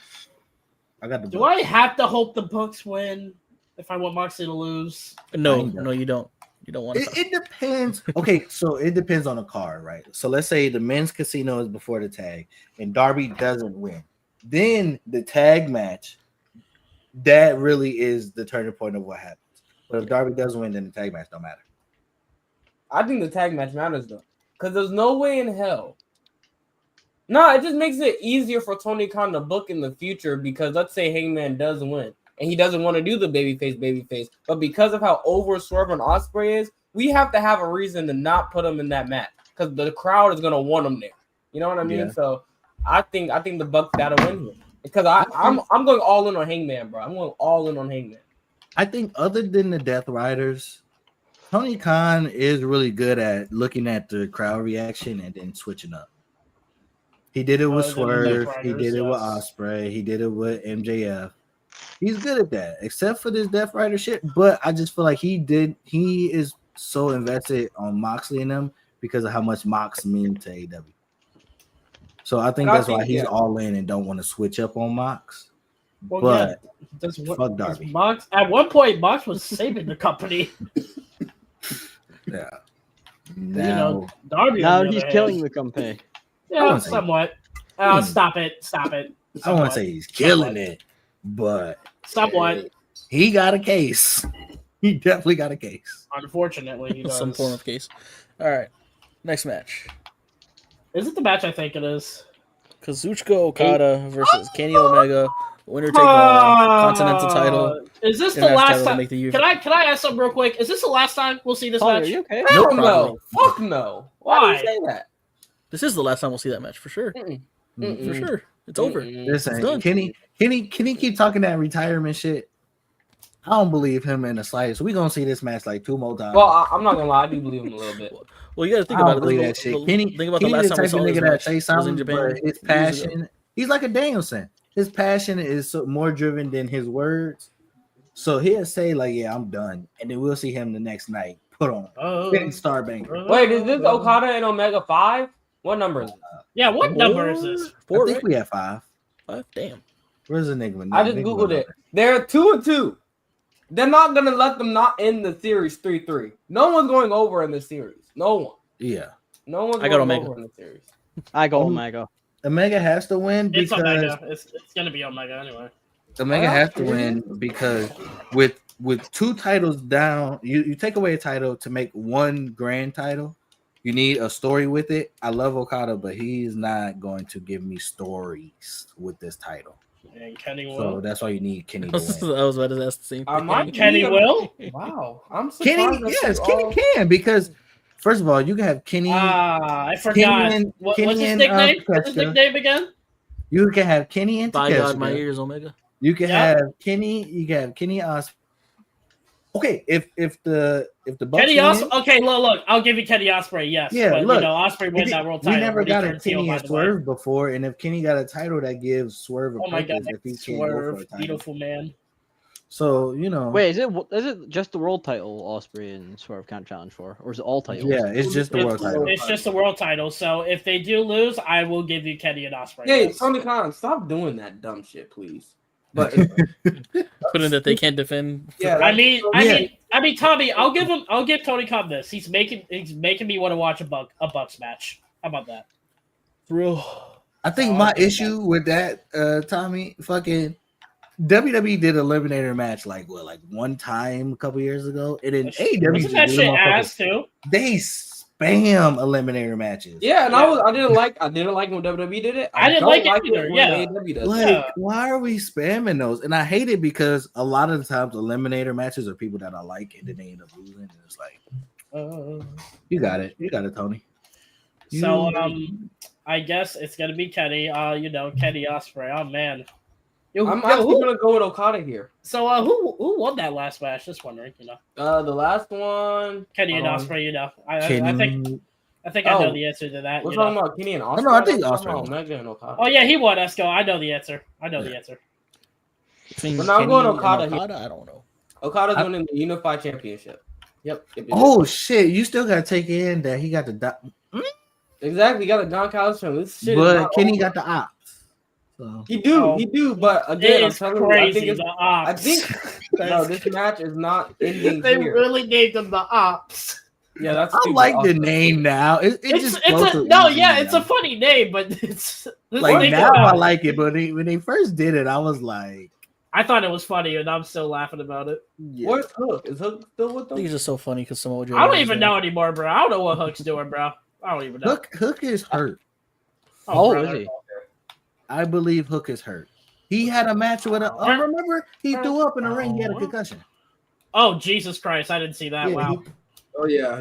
Bucks. Do I have to hope the Bucks win if I want Moxley to lose? No, you don't. You don't want to. It depends. Okay, so it depends on the card, right? So let's say the men's casino is before the tag and Darby doesn't win. Then the tag match, that really is the turning point of what happens. But if Darby doesn't win, then the tag match don't matter. I think the tag match matters though, because there's no way in hell. No, it just makes it easier for Tony Khan to book in the future because let's say Hangman does win. and he doesn't want to do the babyface. But because of how over Swerve and Ospreay is, we have to have a reason to not put him in that match because the crowd is gonna want him there. You know what I mean? Yeah. So I think the Bucks gotta win here because I'm going all in on Hangman, bro. I'm going all in on Hangman. I think other than the Death Riders, Tony Khan is really good at looking at the crowd reaction and then switching up. He did it with Swerve. He did it with Ospreay. He did it with MJF. He's good at that, except for this Death Rider shit. But I just feel like he is so invested on Moxley and them because of how much Mox means to AEW. So I think that's why he's all in and don't want to switch up on Mox. Well, but fuck Darby. Mox, at one point, Mox was saving the company. Yeah. Now, Darby. Now he's killing the company. Yeah, somewhat. Stop it. I don't want to say he's killing it, but somewhat. He got a case. He definitely got a case. Unfortunately, he does. Some form of case. All right. Next match. Is it the match I think it is? Kazuchika Okada versus Kenny Omega. Winner take all. Continental title. Is this the last time? Can I ask something real quick? Is this the last time we'll see this match? Are you okay? Hell no. Fuck no. Why do you say that? This is the last time we'll see that match for sure. For sure. It's over. Listen, it's done. Kenny keep talking that retirement shit. I don't believe him in the slightest. We're gonna see this match like 2 more times. Well, I'm not gonna lie, I do believe him a little bit. Well, you gotta think about it. That shit. Think about the last time we saw this match. Say something, but his passion. He's like a Danielson. His passion is more driven than his words. So he'll say like, "Yeah, I'm done," and then we'll see him the next night. Put on Star Banger. Wait, is this Okada and Omega 5? What number is it? Yeah, what number is this? 4, I think we have 5. 5. Damn. Where's the Enigma? I just googled it. They're 2-2. They're not gonna let them not end the series 3-3. No one's going over in the series. No one. Yeah. No one's going over in the series. I go Omega. Omega has to win because it's Omega. It's gonna be Omega anyway. Omega has to win because with 2 titles down, you take away a title to make 1 grand title. You need a story with it. I love Okada, but he's not going to give me stories with this title. And Kenny will. So that's why you need Kenny to win. I was about to ask the same thing. Kenny will? Wow. I'm surprised. Kenny can because first of all, you can have Kenny. I forgot. What's his nickname? What's his nickname again? You can have Kenny and By God, my ears, Omega. You can have Kenny. You can have Kenny Osprey. Okay, if the Bucks Kenny Osprey. Okay, look, I'll give you Kenny Osprey. Yes, yeah, but look, Osprey wins that world title. We never got a Kenny and Swerve before, and if Kenny got a title, that gives Swerve a oh my God, if he Swerve, beautiful man. So wait, is it just the world title Osprey and Swerve can't challenge for, or is it all titles? Yeah, it's just the world title. It's just the world title. So if they do lose, I will give you Kenny and Osprey. Hey, Tony Khan, stop doing that dumb shit, please. But putting that they can't defend. Yeah, I mean, Tommy, I'll give Tony Khan this. He's making me want to watch a Bucks match. How about that? Bro, I think my issue with that, Tommy, fucking WWE did eliminator match like one time a couple years ago. It didn't. AEW that shit ass too. They spam eliminator matches. Yeah, and I didn't like when WWE did it. I didn't like it either. Yeah, AEW does. Like, why are we spamming those? And I hate it because a lot of the times eliminator matches are people that I like, and then they end up losing. And it's like, you got it, Tony. So I guess it's gonna be Kenny. Kenny Osprey. Oh man. I'm actually gonna go with Okada here. So who won that last match? Just wondering, The last one, Kenny and Osprey. I think I know the answer to that. We're talking about Kenny and Osprey. No, I think Osprey. Omega and Okada. Oh yeah, he won. Let's go. I know the answer. The answer. But now I'm going Okada. I don't know. Okada's winning the Unified Championship. Yep. Oh shit! You still gotta take in that he got the exactly. He got the Don Callis from this shit. But Kenny got the ops. So. He do, but again, I'm telling crazy. You, I think no, this match is not ending. They here. really named them the Ops. Yeah, that's. I like the name now. It's a funny name, but it's like now I like it. But when they first did it, I was like, I thought it was funny, and I'm still laughing about it. Yeah. Where's Hook? Is Hook still with them? I think it's just so funny because Samoa Joe. I don't even know anymore, bro. I don't know what Hook's doing, bro. I don't even know. Hook is hurt. Oh, is he? I believe Hook is hurt. He had a match with I remember he threw up in the ring. He had a concussion. Oh, Jesus Christ. I didn't see that. Yeah, wow. Yeah.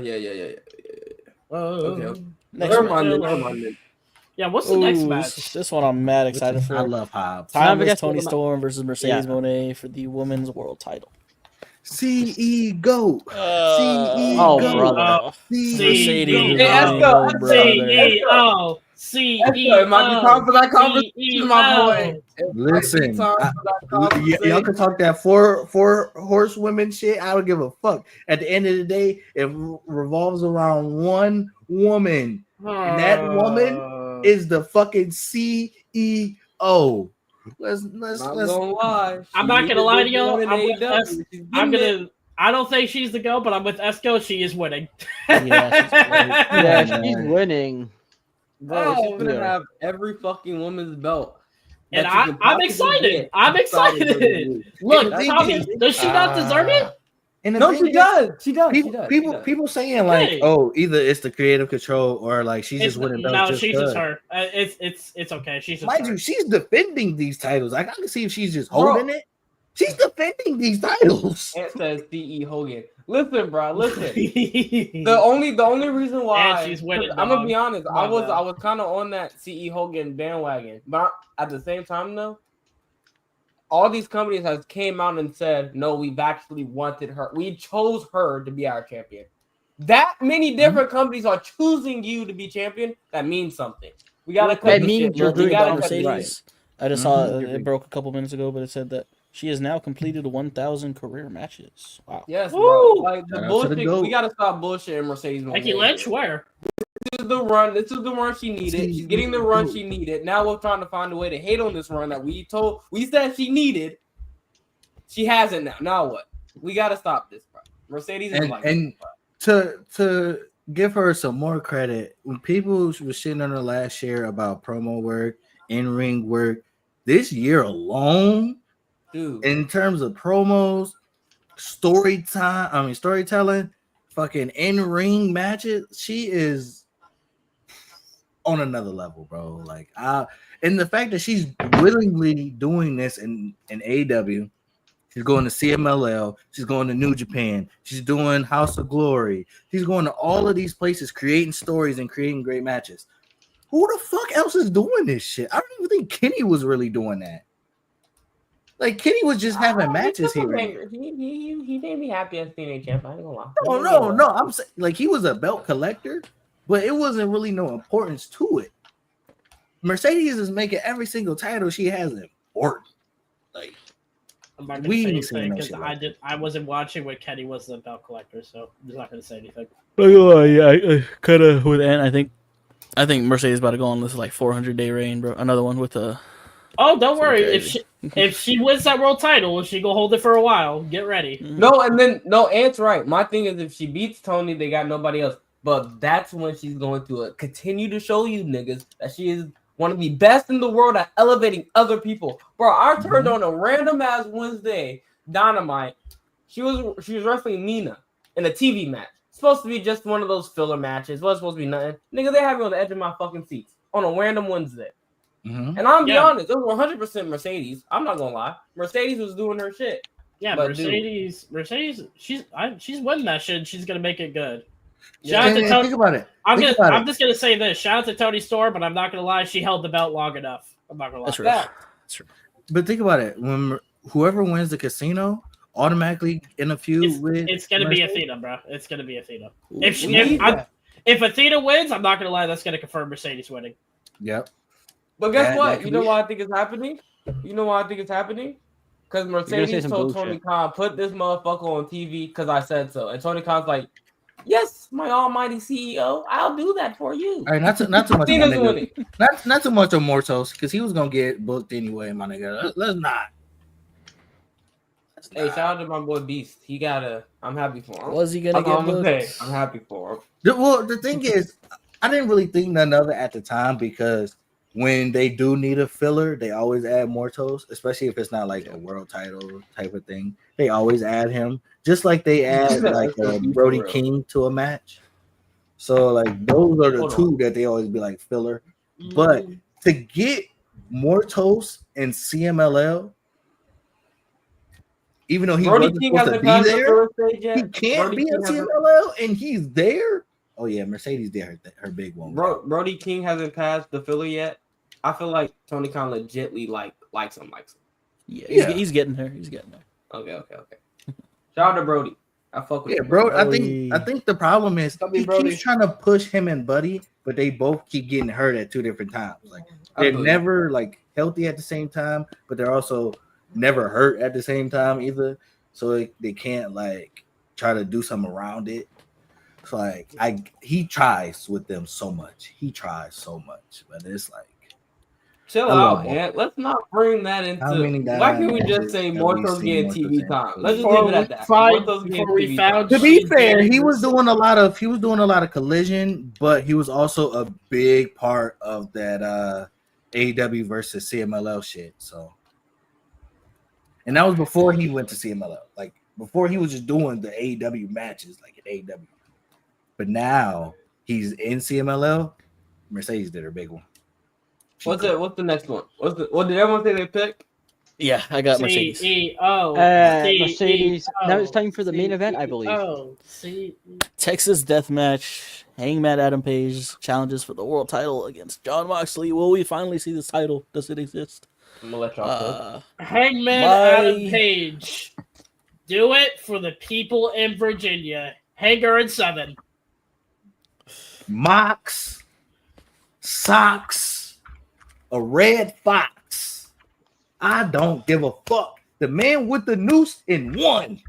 Okay. Next Never mind. Yeah, what's the next match? This one I'm mad excited for. I love Hobbs. Timeless Tony Storm versus Mercedes Moné for the women's world title. CE go. CE oh, go. brother. Mercedes. CEO. It might be time for that conversation, my boy. Listen, y'all can talk that four horsewomen shit. I don't give a fuck. At the end of the day, it revolves around one woman. And that woman is the fucking CEO. Let's gonna lie. I'm not gonna lie to you. I don't think she's the go, but I'm with Esco. She is winning. She's winning. Bro, she's gonna have every fucking woman's belt. And I'm excited. I'm excited. Look, Tommy, does she not deserve it? No, she does. She does. People saying like, oh, either it's the creative control or like she's just winning belts. No, she's just her. It's okay. She's just mind you, she's defending these titles. I gotta see if she's just holding it. She's defending these titles. It says C.E. Hogan. Listen, bro. Listen. the only reason why she's winning. I'm gonna be honest. I was kind of on that C.E. Hogan bandwagon, but at the same time, though, all these companies have came out and said, no, we've actually wanted her. We chose her to be our champion. That many different companies are choosing you to be champion. That means something. We gotta cut the shit. We gotta Mercedes. I just saw it broke a couple minutes ago, but it said that she has now completed 1,000 career matches. Wow. Yes, bro. Like the bullshit. We gotta stop bullshitting Mercedes. Becky Lynch, where? This is the run she needed. She's getting the run she needed. Now we're trying to find a way to hate on this run that we said she needed. She hasn't now. Now what? We gotta stop this, bro. Mercedes is to give her some more credit, when people was shitting on her last year about promo work, in-ring work, this year alone, dude, in terms of promos, storytelling, fucking in-ring matches, she is on another level, bro. Like, and the fact that she's willingly doing this in AEW, she's going to CMLL, she's going to New Japan, she's doing House of Glory, she's going to all of these places, creating stories and creating great matches. Who the fuck else is doing this shit? I don't even think Kenny was really doing that. Like, Kenny was just having matches here. He made me happy as TNA champ. I ain't gonna lie. No. I'm saying, like, he was a belt collector, but it wasn't really no importance to it. Mercedes is making every single title she has important. Like, I'm not gonna say anything because I wasn't watching when Kenny was the belt collector, so I'm just not gonna say anything. I kind of with Ant. I think Mercedes about to go on this like 400-day reign, bro. Another one with a. Oh, don't worry. If she wins that world title, she gonna hold it for a while. Get ready. No, Ant's right. My thing is, if she beats Tony, they got nobody else. But that's when she's going to continue to show you niggas that she is one of the best in the world at elevating other people. Bro, I turned on a random ass Wednesday Dynamite. She was wrestling Nina in a TV match. Supposed to be just one of those filler matches. Wasn't supposed to be nothing. Nigga, they have me on the edge of my fucking seats on a random Wednesday. And I'm be honest, it was 100% Mercedes. I'm not gonna lie. Mercedes was doing her shit. Yeah, but Mercedes, she's winning that shit. She's gonna make it good. Shout out to Tony. Think about it. I'm just gonna say this. Shout out to Tony Storm, but I'm not gonna lie. She held the belt long enough. I'm not gonna lie. That's true. But think about it. When whoever wins the casino automatically in a feud with it's gonna be Athena, bro. It's gonna be Athena. If Athena wins, I'm not gonna lie. That's gonna confirm Mercedes winning. Yep. But guess what? You know why I think it's happening? Because Mercedes told Tony Khan, put this motherfucker on TV because I said so. And Tony Khan's like, yes, my almighty CEO, I'll do that for you. All right, not too much. Not too much on Mortos because he was gonna get booked anyway, my nigga. Let's not. Hey, shout out to my boy Beast. He gotta. I'm happy for him. Was he gonna get booked? I'm happy for him. Well, the thing is, I didn't really think none of it at the time because when they do need a filler, they always add Mortos, especially if it's not like a world title type of thing. They always add him, just like they add like Brody King to a match. So like those are the two that they always be like filler. But to get Mortos and CMLL, even though he Brody wasn't King supposed to hasn't be passed the there, third stage he yet. can't Brody be King in hasn't- CMLL, and he's there. Oh yeah, Mercedes did her big one. Brody King hasn't passed the filler yet. I feel like Tony Khan legitly likes him. Yeah, he's getting there. He's getting there. Okay. Shout out to Brody. I fuck with him. Bro. Brody. I think the problem is he Brody. keeps trying to push him and Buddy, but they both keep getting hurt at two different times. Like they're never like healthy at the same time, but they're also never hurt at the same time either. So they can't like try to do something around it. It's like he tries with them so much. He tries so much, but it's like chill out, man. Let's not bring that into. Why can't we just say Morto's getting TV time? Let's just leave it at that. Morto's getting TV time. To be fair, he was doing a lot of collision, but he was also a big part of that AEW versus CMLL shit. So, and that was before he went to CMLL. Like before, he was just doing the AEW matches, like at AEW. But now he's in CMLL. Mercedes did her big one. What's the next one? What did everyone say they picked? Yeah, I got Mercedes. Mercedes. Now it's time for the main event, I believe. Texas Deathmatch. Hangman Adam Page challenges for the world title against Jon Moxley. Will we finally see this title? Does it exist? I'm gonna let y'all Hangman Adam Page. Do it for the people in Virginia. Hanger and 7. Mox. Socks. A red fox. I don't give a fuck. The man with the noose in one.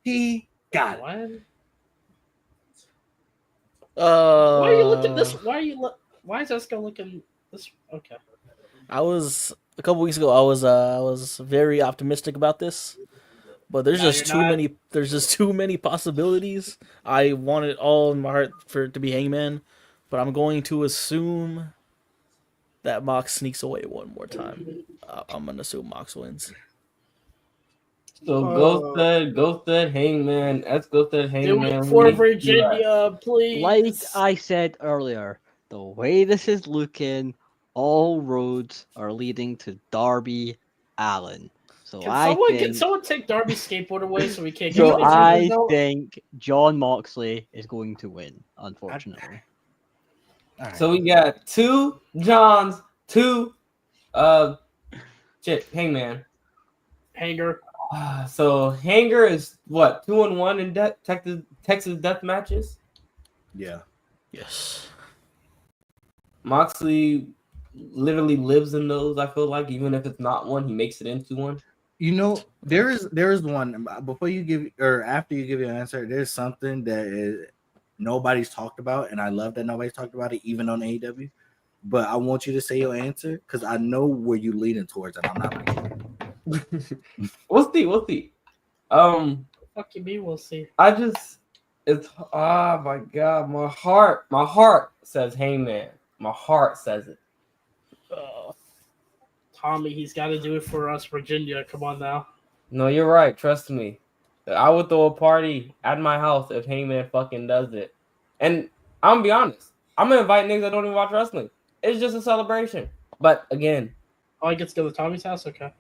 He got it. Why are you looking this? Why is Esco looking this? Okay. A couple weeks ago. I was very optimistic about this, but there's just too many. There's just too many possibilities. I want it all in my heart for it to be Hangman, but I'm going to assume that Mox sneaks away one more time. I'm gonna assume Mox wins. So Ghost said Hangman. Esco said Hangman. Do it for Virginia, please. Like I said earlier, the way this is looking, all roads are leading to Darby Allin. So can someone take Darby's skateboard away so we can't get So I think Jon Moxley is going to win, unfortunately. Right. So we got 2 Johns, 2 Hangman. Hanger. So Hanger is what, 2-1 in Texas death matches? Yeah. Yes. Moxley literally lives in those. I feel like even if it's not one, he makes it into one. You know, there is one before you give or after you give your answer. There's something that nobody's talked about, and I love that nobody's talked about it, even on AEW. But I want you to say your answer because I know where you're leaning towards, and I'm not going to. We'll see. Fuck you, me. We'll see. It's my god, my heart says Hangman. My heart says it. Tommy, he's got to do it for us, Virginia. Come on now. No, you're right. Trust me. I would throw a party at my house if Hangman fucking does it. And I'm gonna be honest. I'm gonna invite niggas that don't even watch wrestling. It's just a celebration. But again, I get to go to Tommy's house. Okay.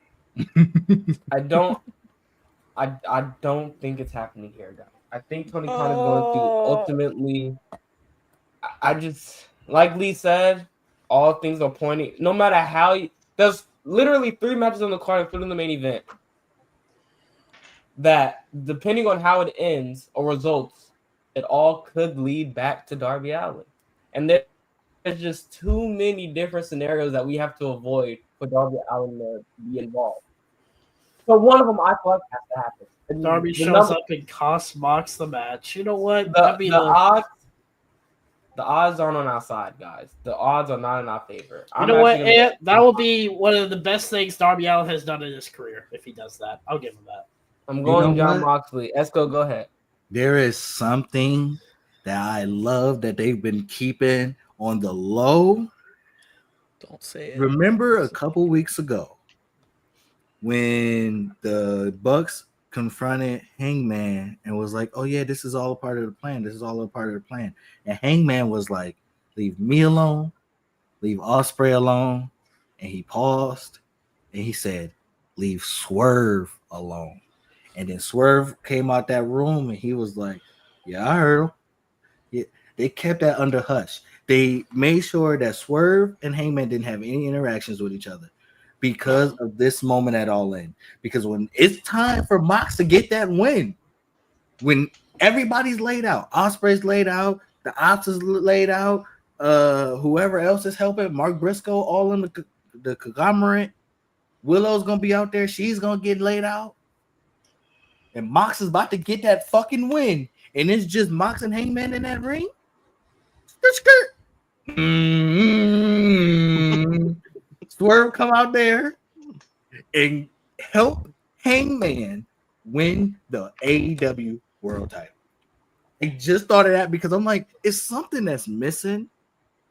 I don't think it's happening here, guys. I think Tony Khan is going to ultimately. I just, like Lee said, all things are pointing. No matter how there's literally 3 matches on the card, including the main event. That depending on how it ends or results, it all could lead back to Darby Allin, and there's just too many different scenarios that we have to avoid for Darby Allin to be involved. So one of them I thought has to happen. Darby shows up and costs Mox the match. You know what? The odds aren't on our side, guys. The odds are not in our favor. You know what? That will be one of the best things Darby Allin has done in his career if he does that. I'll give him that. I'm going Jon Moxley. Esco, go ahead. There is something that I love that they've been keeping on the low. Don't say it. Remember a couple weeks ago when the Bucks confronted Hangman and was like, oh yeah, this is all a part of the plan. This is all a part of the plan. And Hangman was like, leave me alone, leave Ospreay alone, and he paused and he said, "Leave Swerve alone." And then Swerve came out that room and he was like, "Yeah, I heard him." Yeah, they kept that under hush. They made sure that Swerve and Hangman didn't have any interactions with each other because of this moment at All In. Because when it's time for Mox to get that win, when everybody's laid out, Ospreay's laid out, the Ops is laid out, whoever else is helping, Mark Briscoe, all in the conglomerate, Willow's gonna be out there, she's gonna get laid out, and Mox is about to get that fucking win, and it's just Mox and Hangman in that ring. Skirt. Swerve come out there and help Hangman win the AEW World Title. I just thought of that because I'm like, it's something that's missing,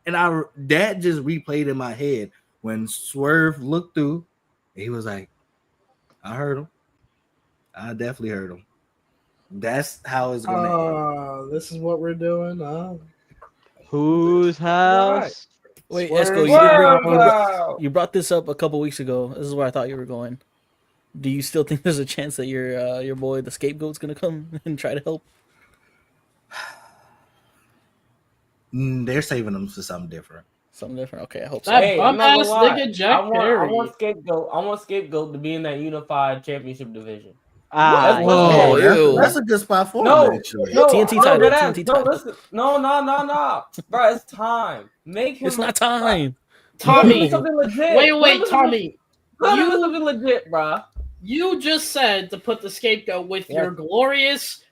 and that just replayed in my head when Swerve looked through. He was like, "I heard him. I definitely heard him." That's how it's going to end. This is what we're doing. Whose house? Wait, Esco, you brought this up a couple weeks ago. This is where I thought you were going. Do you still think there's a chance that your boy, the Scapegoat's going to come and try to help? They're saving them for something different. Something different. Okay, I hope so. That bum ass nigga Jack Perry. I want Scapegoat to be in that unified championship division. That's a good spot for him. TNT title. No. Bro, it's time. Make him. It's not time. Tommy, something legit. Wait, Tommy. You something legit, bro. You just said to put the Scapegoat with your glorious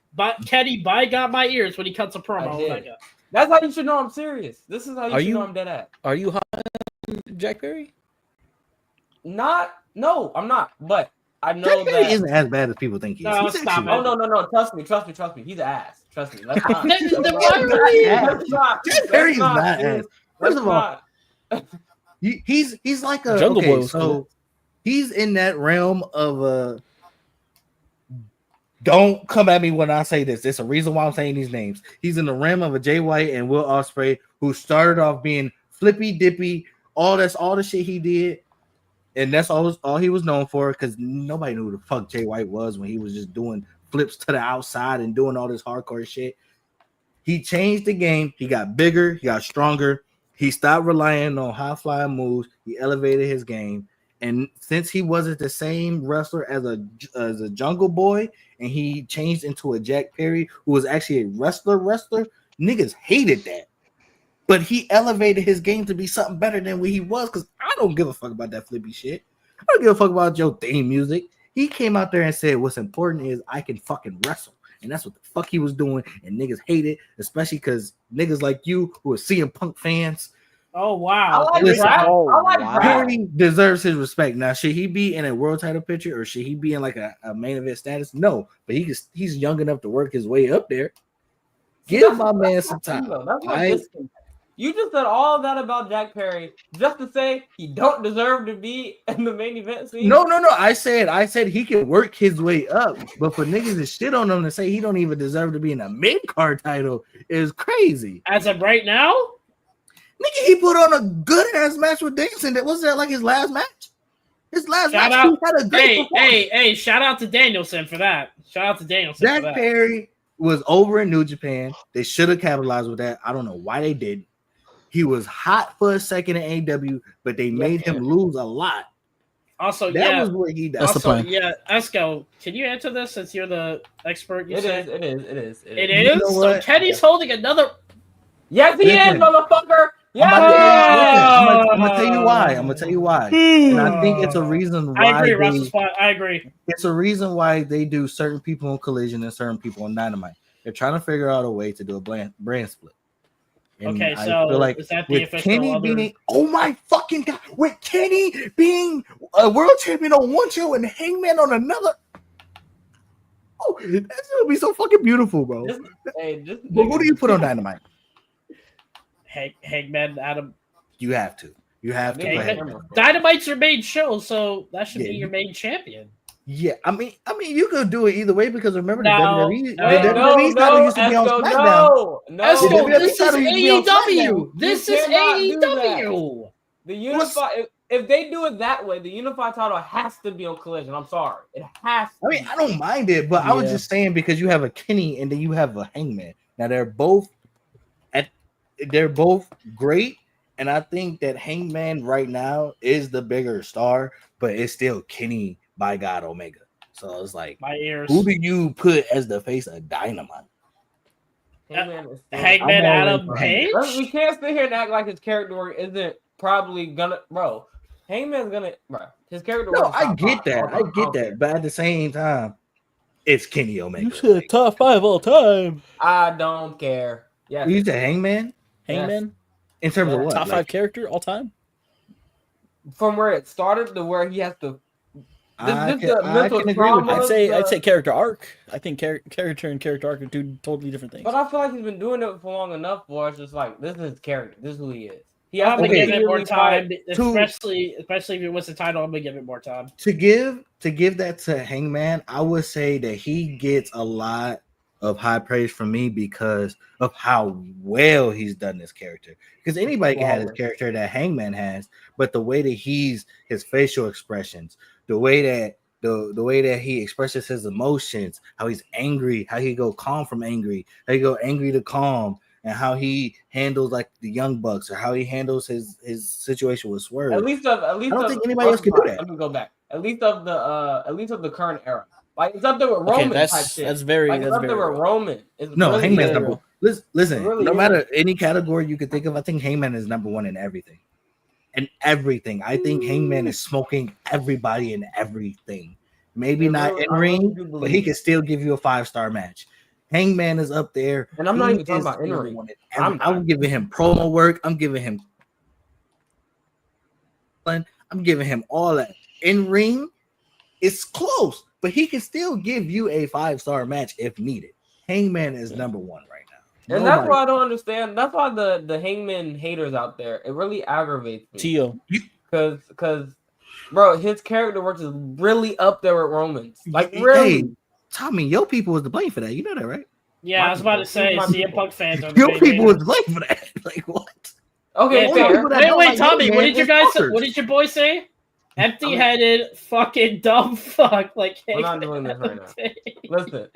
Kenny by got my ears when he cuts a promo. That's how you should know I'm serious. This is how you should know I'm dead at. Are you hot on Jack Perry? No, I'm not. But I know Jack Perry that isn't as bad as people think he is. No, stop it. Oh no. Trust me. He's ass. Trust me. Let's not. Jack Perry is not ass. First of all, he's like a Jungle Boy. So he's in that realm of don't come at me when I say this. There's a reason why I'm saying these names. He's in the realm of a Jay White and Will Ospreay, who started off being flippy dippy, all the shit he did, and that's all he was known for. Because nobody knew who the fuck Jay White was when he was just doing flips to the outside and doing all this hardcore shit. He changed the game. He got bigger. He got stronger. He stopped relying on high flying moves. He elevated his game. And since he wasn't the same wrestler as a Jungle Boy, and he changed into a Jack Perry, who was actually a wrestler, niggas hated that. But he elevated his game to be something better than what he was, because I don't give a fuck about that flippy shit. I don't give a fuck about your theme music. He came out there and said, what's important is I can fucking wrestle. And that's what the fuck he was doing, and niggas hate it, especially because niggas like you who are CM Punk fans. Oh wow! I like Perry deserves his respect. Now, should he be in a world title picture or should he be in like a main event status? No, but he's young enough to work his way up there. Give my man some time. You just said all of that about Jack Perry just to say he don't deserve to be in the main event scene. No. I said he can work his way up, but for niggas to shit on him to say he don't even deserve to be in a mid card title is crazy. As of right now. Nigga, he put on a good ass match with Danielson. That wasn't that like his last match? His last match. He had a great hey! Shout out to Danielson for that. Jack Perry was over in New Japan. They should have capitalized with that. I don't know why they did. He was hot for a second in AEW, but they made him lose a lot. Also, that was where he died. Esco, can you answer this since you're the expert? It is. You know so Kenny's holding another. Yes, he is, motherfucker. Yeah. I'm gonna tell you why. And I think it's a reason why. I agree. It's a reason why they do certain people on Collision and certain people on Dynamite. They're trying to figure out a way to do a brand split. And okay, I so feel like is that the with official Kenny being, oh my fucking god, with Kenny being a world champion on one show and Hangman on another. Oh, that's gonna be so fucking beautiful, bro. But who do you put on Dynamite? Hangman, Adam. You have to. Dynamite's your main show, so that should be your main champion. Yeah, I mean, you could do it either way because remember the WWE title used to be on SmackDown. This is AEW. This is AEW. The unified if they do it that way, the unified title has to be on Collision. I'm sorry, it has to. I mean, I don't mind it, but I was just saying because you have a Kenny and then you have a Hangman. Now they're both great, and I think that Hangman right now is the bigger star, but it's still Kenny by God Omega. So it's like, my ears. Who do you put as the face of Dynamite? Hangman Adam Page? We can't sit here and act like his character work isn't probably gonna, bro. Hangman's gonna, bro. His character work. No, I get that, but at the same time, it's Kenny Omega. You said top 5 all time. I don't care. Yeah, you said Hangman. Hangman. In terms of what? Top 5 character all time. From where it started to where he has to. I can agree with that. I'd say character arc. I think character and character arc are two totally different things. But I feel like he's been doing it for long enough for us. Just like this is his character. This is who he is. I'm gonna give it more time, especially if he wins the title. I'm gonna give it more time. To give that to Hangman, I would say that he gets a lot of high praise from me because of how well he's done this character. Because anybody can have this character that Hangman has, but the way that his facial expressions, the way that he expresses his emotions, how he's angry, how he go calm from angry, how he go angry to calm, and how he handles like the Young Bucks or how he handles his situation with Swerve. I don't think anybody else can do that. Let me go back. At least of the current era. Like it's up there with Roman type shit. That's very. Like, it's up there with Roman. Hangman's number one. Listen, really no matter any category you could think of, I think Hangman is number one in everything. In everything. I think Hangman is smoking everybody in everything. Maybe not in ring, but he can still give you a 5-star match. Hangman is up there. And I'm not even talking about in ring. I'm giving him promo work. I'm giving him all that. In ring, it's close, but he can still give you a 5-star match if needed. Hangman is number one right now. And that's why I don't understand. That's why the Hangman haters out there, it really aggravates me. Tio. Because bro, his character work is really up there with Roman's. Like really. Hey, Tommy, your people was to blame for that. You know that, right? Yeah, I was about to say CM Punk fans are your people was to blame for that. Like what? Okay, wait, Tommy, what did you guys say? What did your boy say? Empty-headed, fucking dumb fuck. Like, hey, we're not doing this right now. Listen.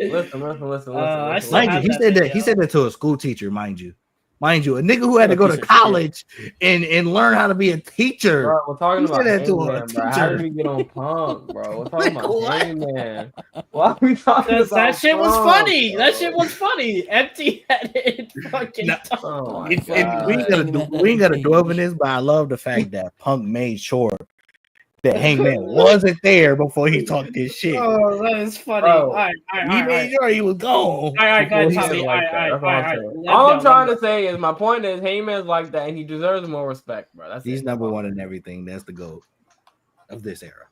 Mind you, he said that to a school teacher, mind you, a nigga who had to go to college and learn how to be a teacher. Bro, we're talking about Hangman, bro. How did we get on Punk, bro? We're talking about Hangman. Why are we talking about that shit was Punk, funny. Bro? That shit was funny. Empty-headed, fucking. We ain't gotta dwell in this, but I love the fact that Punk made sure that Hangman wasn't there before he talked this shit. Oh, that is funny. Bro, all right, he made sure he was gone. All right, go ahead, Tommy. All right. All I'm trying to say is my point is Hangman's like that, and he deserves more respect, bro. He's number one in everything. That's the GOAT of this era.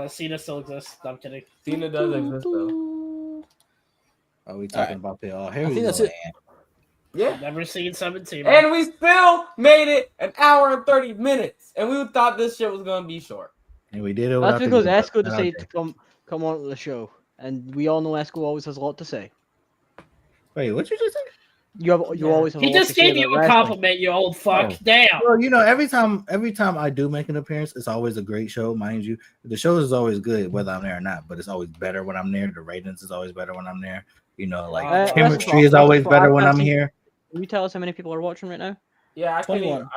Cena still exists. No, I'm kidding. Cena does exist though. Are we talking about the? Oh, here I we think go. that's it. Yeah. Never seen 17. Bro. And we still made it an hour and 30 minutes, and we thought this shit was gonna be short. And we did it. That's because Esco decided to come on to the show, and we all know Esco always has a lot to say. Wait, what you just say? You always have. He just gave you a compliment, you old fuck. Oh. Damn. Well, you know, every time I do make an appearance, it's always a great show, mind you. The show is always good whether I'm there or not, but it's always better when I'm there. The ratings is always better when I'm there. You know, like chemistry is always better when I'm here. Can you tell us how many people are watching right now? Yeah, I couldn't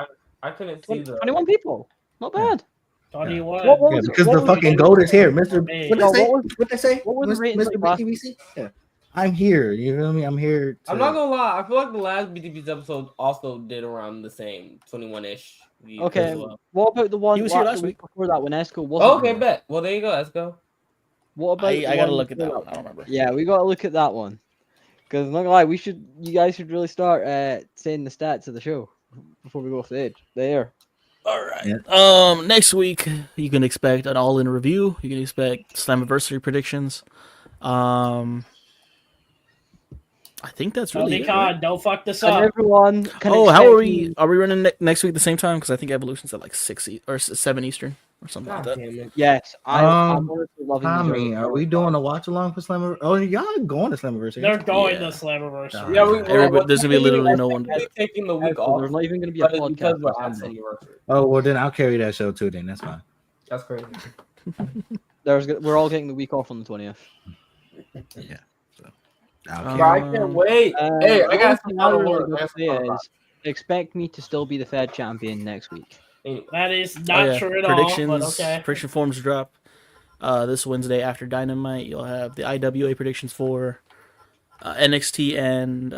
see the 21 people. Not bad. 21. Yeah, because the fucking GOAT is here, Mr. What they say? What was the ratings Mr. Btbc? Yeah. I'm here. You feel me? I'm here. I'm not gonna lie. I feel like the last Btbc episode also did around the same 21-ish. Okay. What about the one he was here last week before that when Esco wasn't? Okay, bet. Well, there you go. Let's go. What about? I gotta look at that one. I don't remember. Yeah, we gotta look at that one. Because I'm not gonna lie, you guys should really start saying the stats of the show before we go off the edge. There. All right. Yeah. Next week you can expect an all-in review. You can expect Slammiversary predictions. I think that's really it. Don't fuck this up. Everyone. How are we? Are we running next week at the same time? Because I think Evolution's at like 6 or 7 Eastern. or something God like that. damn it. Yes, I'm honestly loving Tommy, are we doing a watch along for Slammiversary? Oh, y'all going to Slammiversary? They're going Yeah. to Slammiversary. Yeah, Everybody, there's gonna be literally no one. We're taking the week There's off, not even going to be a but it's podcast. because we're on at Sunday. Slammiversary. Oh well, then I'll carry that show too. Then that's fine. That's crazy. We're all getting the week off on the 20th. Yeah. So Bro, I can't wait. Hey, I got some I fun really work. want to say is expect me to still be the Fed champion next week. That is not true at all. But okay. Prediction forms drop this Wednesday after Dynamite. You'll have the IWA predictions for NXT and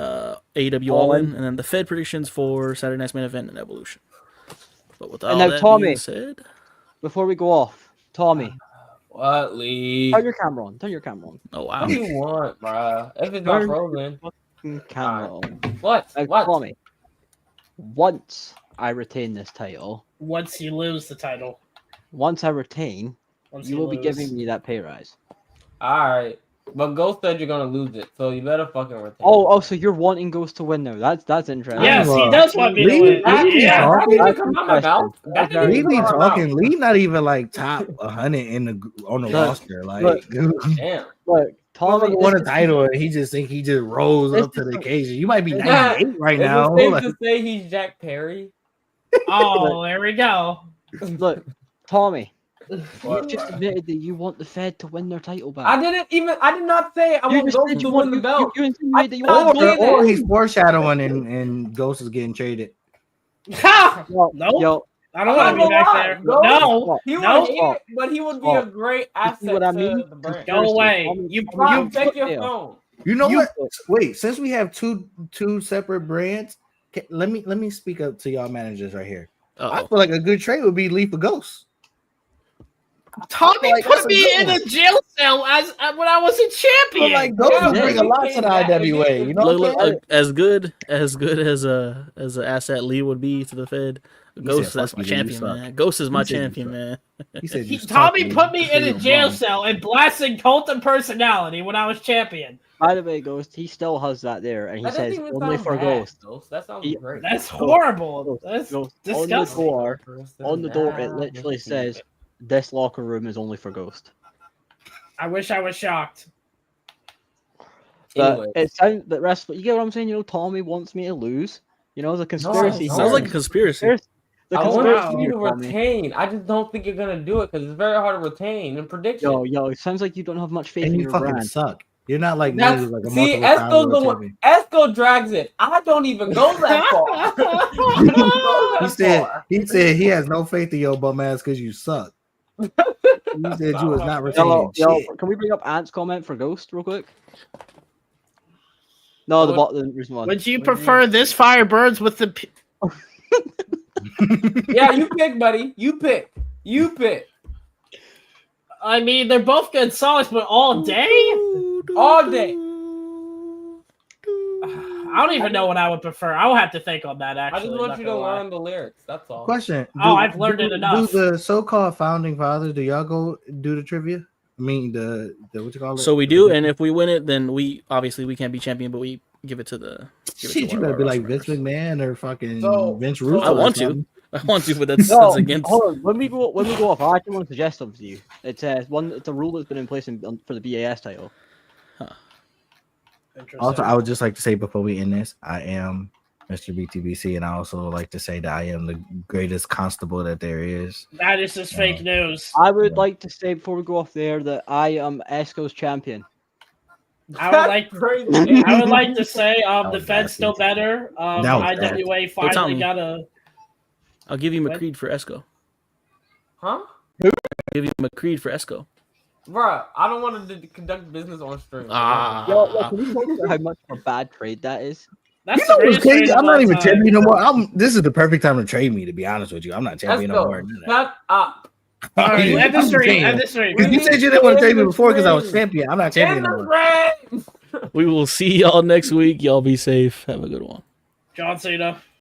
AEW All In, and then the Fed predictions for Saturday Night's Main Event and Evolution. But with all now, that Tommy, being said, before we go off, Tommy, what, Lee? turn your camera on. Turn your camera on. oh wow, What do you want, bro? If it's not frozen. Camera on. What? Now, What? Tommy, once I retain this title, Once you lose the title, once I retain, once you will be lose. giving me that pay rise. All right. But Ghost said you're gonna lose it, so you better fucking retain. Oh, so you're wanting Ghost to win now? That's interesting. Yes, he does want me to Lee- win. Lee Yeah. That didn't That's come out my mouth. That didn't Lee even be come out my talking. mouth. Lee not even like top 100 on the Look, roster. Like Damn. Look, Tommy won a title and he just think he just rose up to the occasion. You might be Yeah. 98 right Is now. it safe Like, to say he's Jack Perry? Oh, there we go. Look, Tommy, What, you just bro? admitted that you want the Fed to win their title back. I did not say I You want just Ghost said to you win want the you, belt. you insinuated that you I want did the not or say he's foreshadowing and Ghost is getting traded. Ha! Yo, Nope. yo, I don't want to be back there. Ghost, No, he would no. hate it, but he would be a great asset what I to mean? the brand. Go away. Tommy, You Rob, you check your yeah. phone. You know You- what? Wait, since we have two separate brands, let me speak up to y'all managers right here. I feel like a good trade would be Lee for Ghost. Tommy Like, put that's a me good in one. a jail cell as when I was a But champion. like Ghost Yeah, would bring a he lot to came the back and IWA. he- You know what I'm saying? as good as an asset Lee would be to the Fed. Ghost, said, that's "Fuck my you, Lee, you champion, suck." man. Ghost is my He said you champion, suck. man. He said, you Tommy suck, put Lee. me Because in a you're jail bum. cell and blasted cult and personality when I was champion. by the way, Ghost, he still has that there, and he That doesn't says even only sound for bad, Ghost. That sounds He- great. That's horrible. That's Ghost, disgusting. on the door, it literally says this locker room is only for Ghost. I wish I was shocked. But Anyway. it sounds, but rest, you get what I'm saying? You know, Tommy wants me to lose. You know, the conspiracy. No. Sounds like a conspiracy. The I conspiracy want you here, to Tommy. retain. I just don't think you're gonna do it because it's very hard to retain and prediction. Yo, it sounds like you don't have much faith And in you your fucking brand. suck. You're not like me, That's, who's like a see, multiple time Esco's world the one. champion. Esco drags it. I don't even go that far. I don't go that He said he has no faith in your bum ass because you suck. He said you was not retaining Yo, shit. can we bring up Ant's comment for Ghost real quick? No, the reason one. Would you prefer this fire burns with the? Yeah, you pick, buddy. You pick. I mean, they're both good songs, but all day. All day. I don't even know what I would prefer. I will have to think on that. I Actually, just want not you to gonna lie. learn the lyrics. That's all. Question. I've learned it enough. Do the so-called founding fathers, do y'all go do the trivia? I mean, the what you call it? So we do, and if we win it, then we can't be champion, but we give it to the. Shit, you better be like Vince McMahon or fucking Vince so- Russo. I want or to. something. I want to, but that's No, against. hold on. When we go off, I actually want to suggest something to you. It's a rule that's been in place for the BAS title. Also, I would just like to say before we end this, I am Mr. BTBC, and I also like to say that I am the greatest constable that there is. That is just fake news. I would like to say before we go off there that I am Esco's champion. I would like. Crazy. I would like to say the was Fed's still better. That was IWA finally Tommy. got a. I'll give you What? McCreed for Esco. Huh? I'll give you McCreed for Esco. Bruh, I don't want to conduct business on stream. Yo, can we talk about how much of a bad trade that is? That's You know the what's greatest trade crazy? of I'm not all even time. champion no more. This is the perfect time to trade me, to be honest with you. I'm not Let's champion no go. more. None of that. Shut up. All right, I'm end the just stream. saying. End the stream. You said you didn't want to trade me before because I was champion. I'm not champion In no the more. frame. We will see y'all next week. Y'all be safe. Have a good one. John Cena.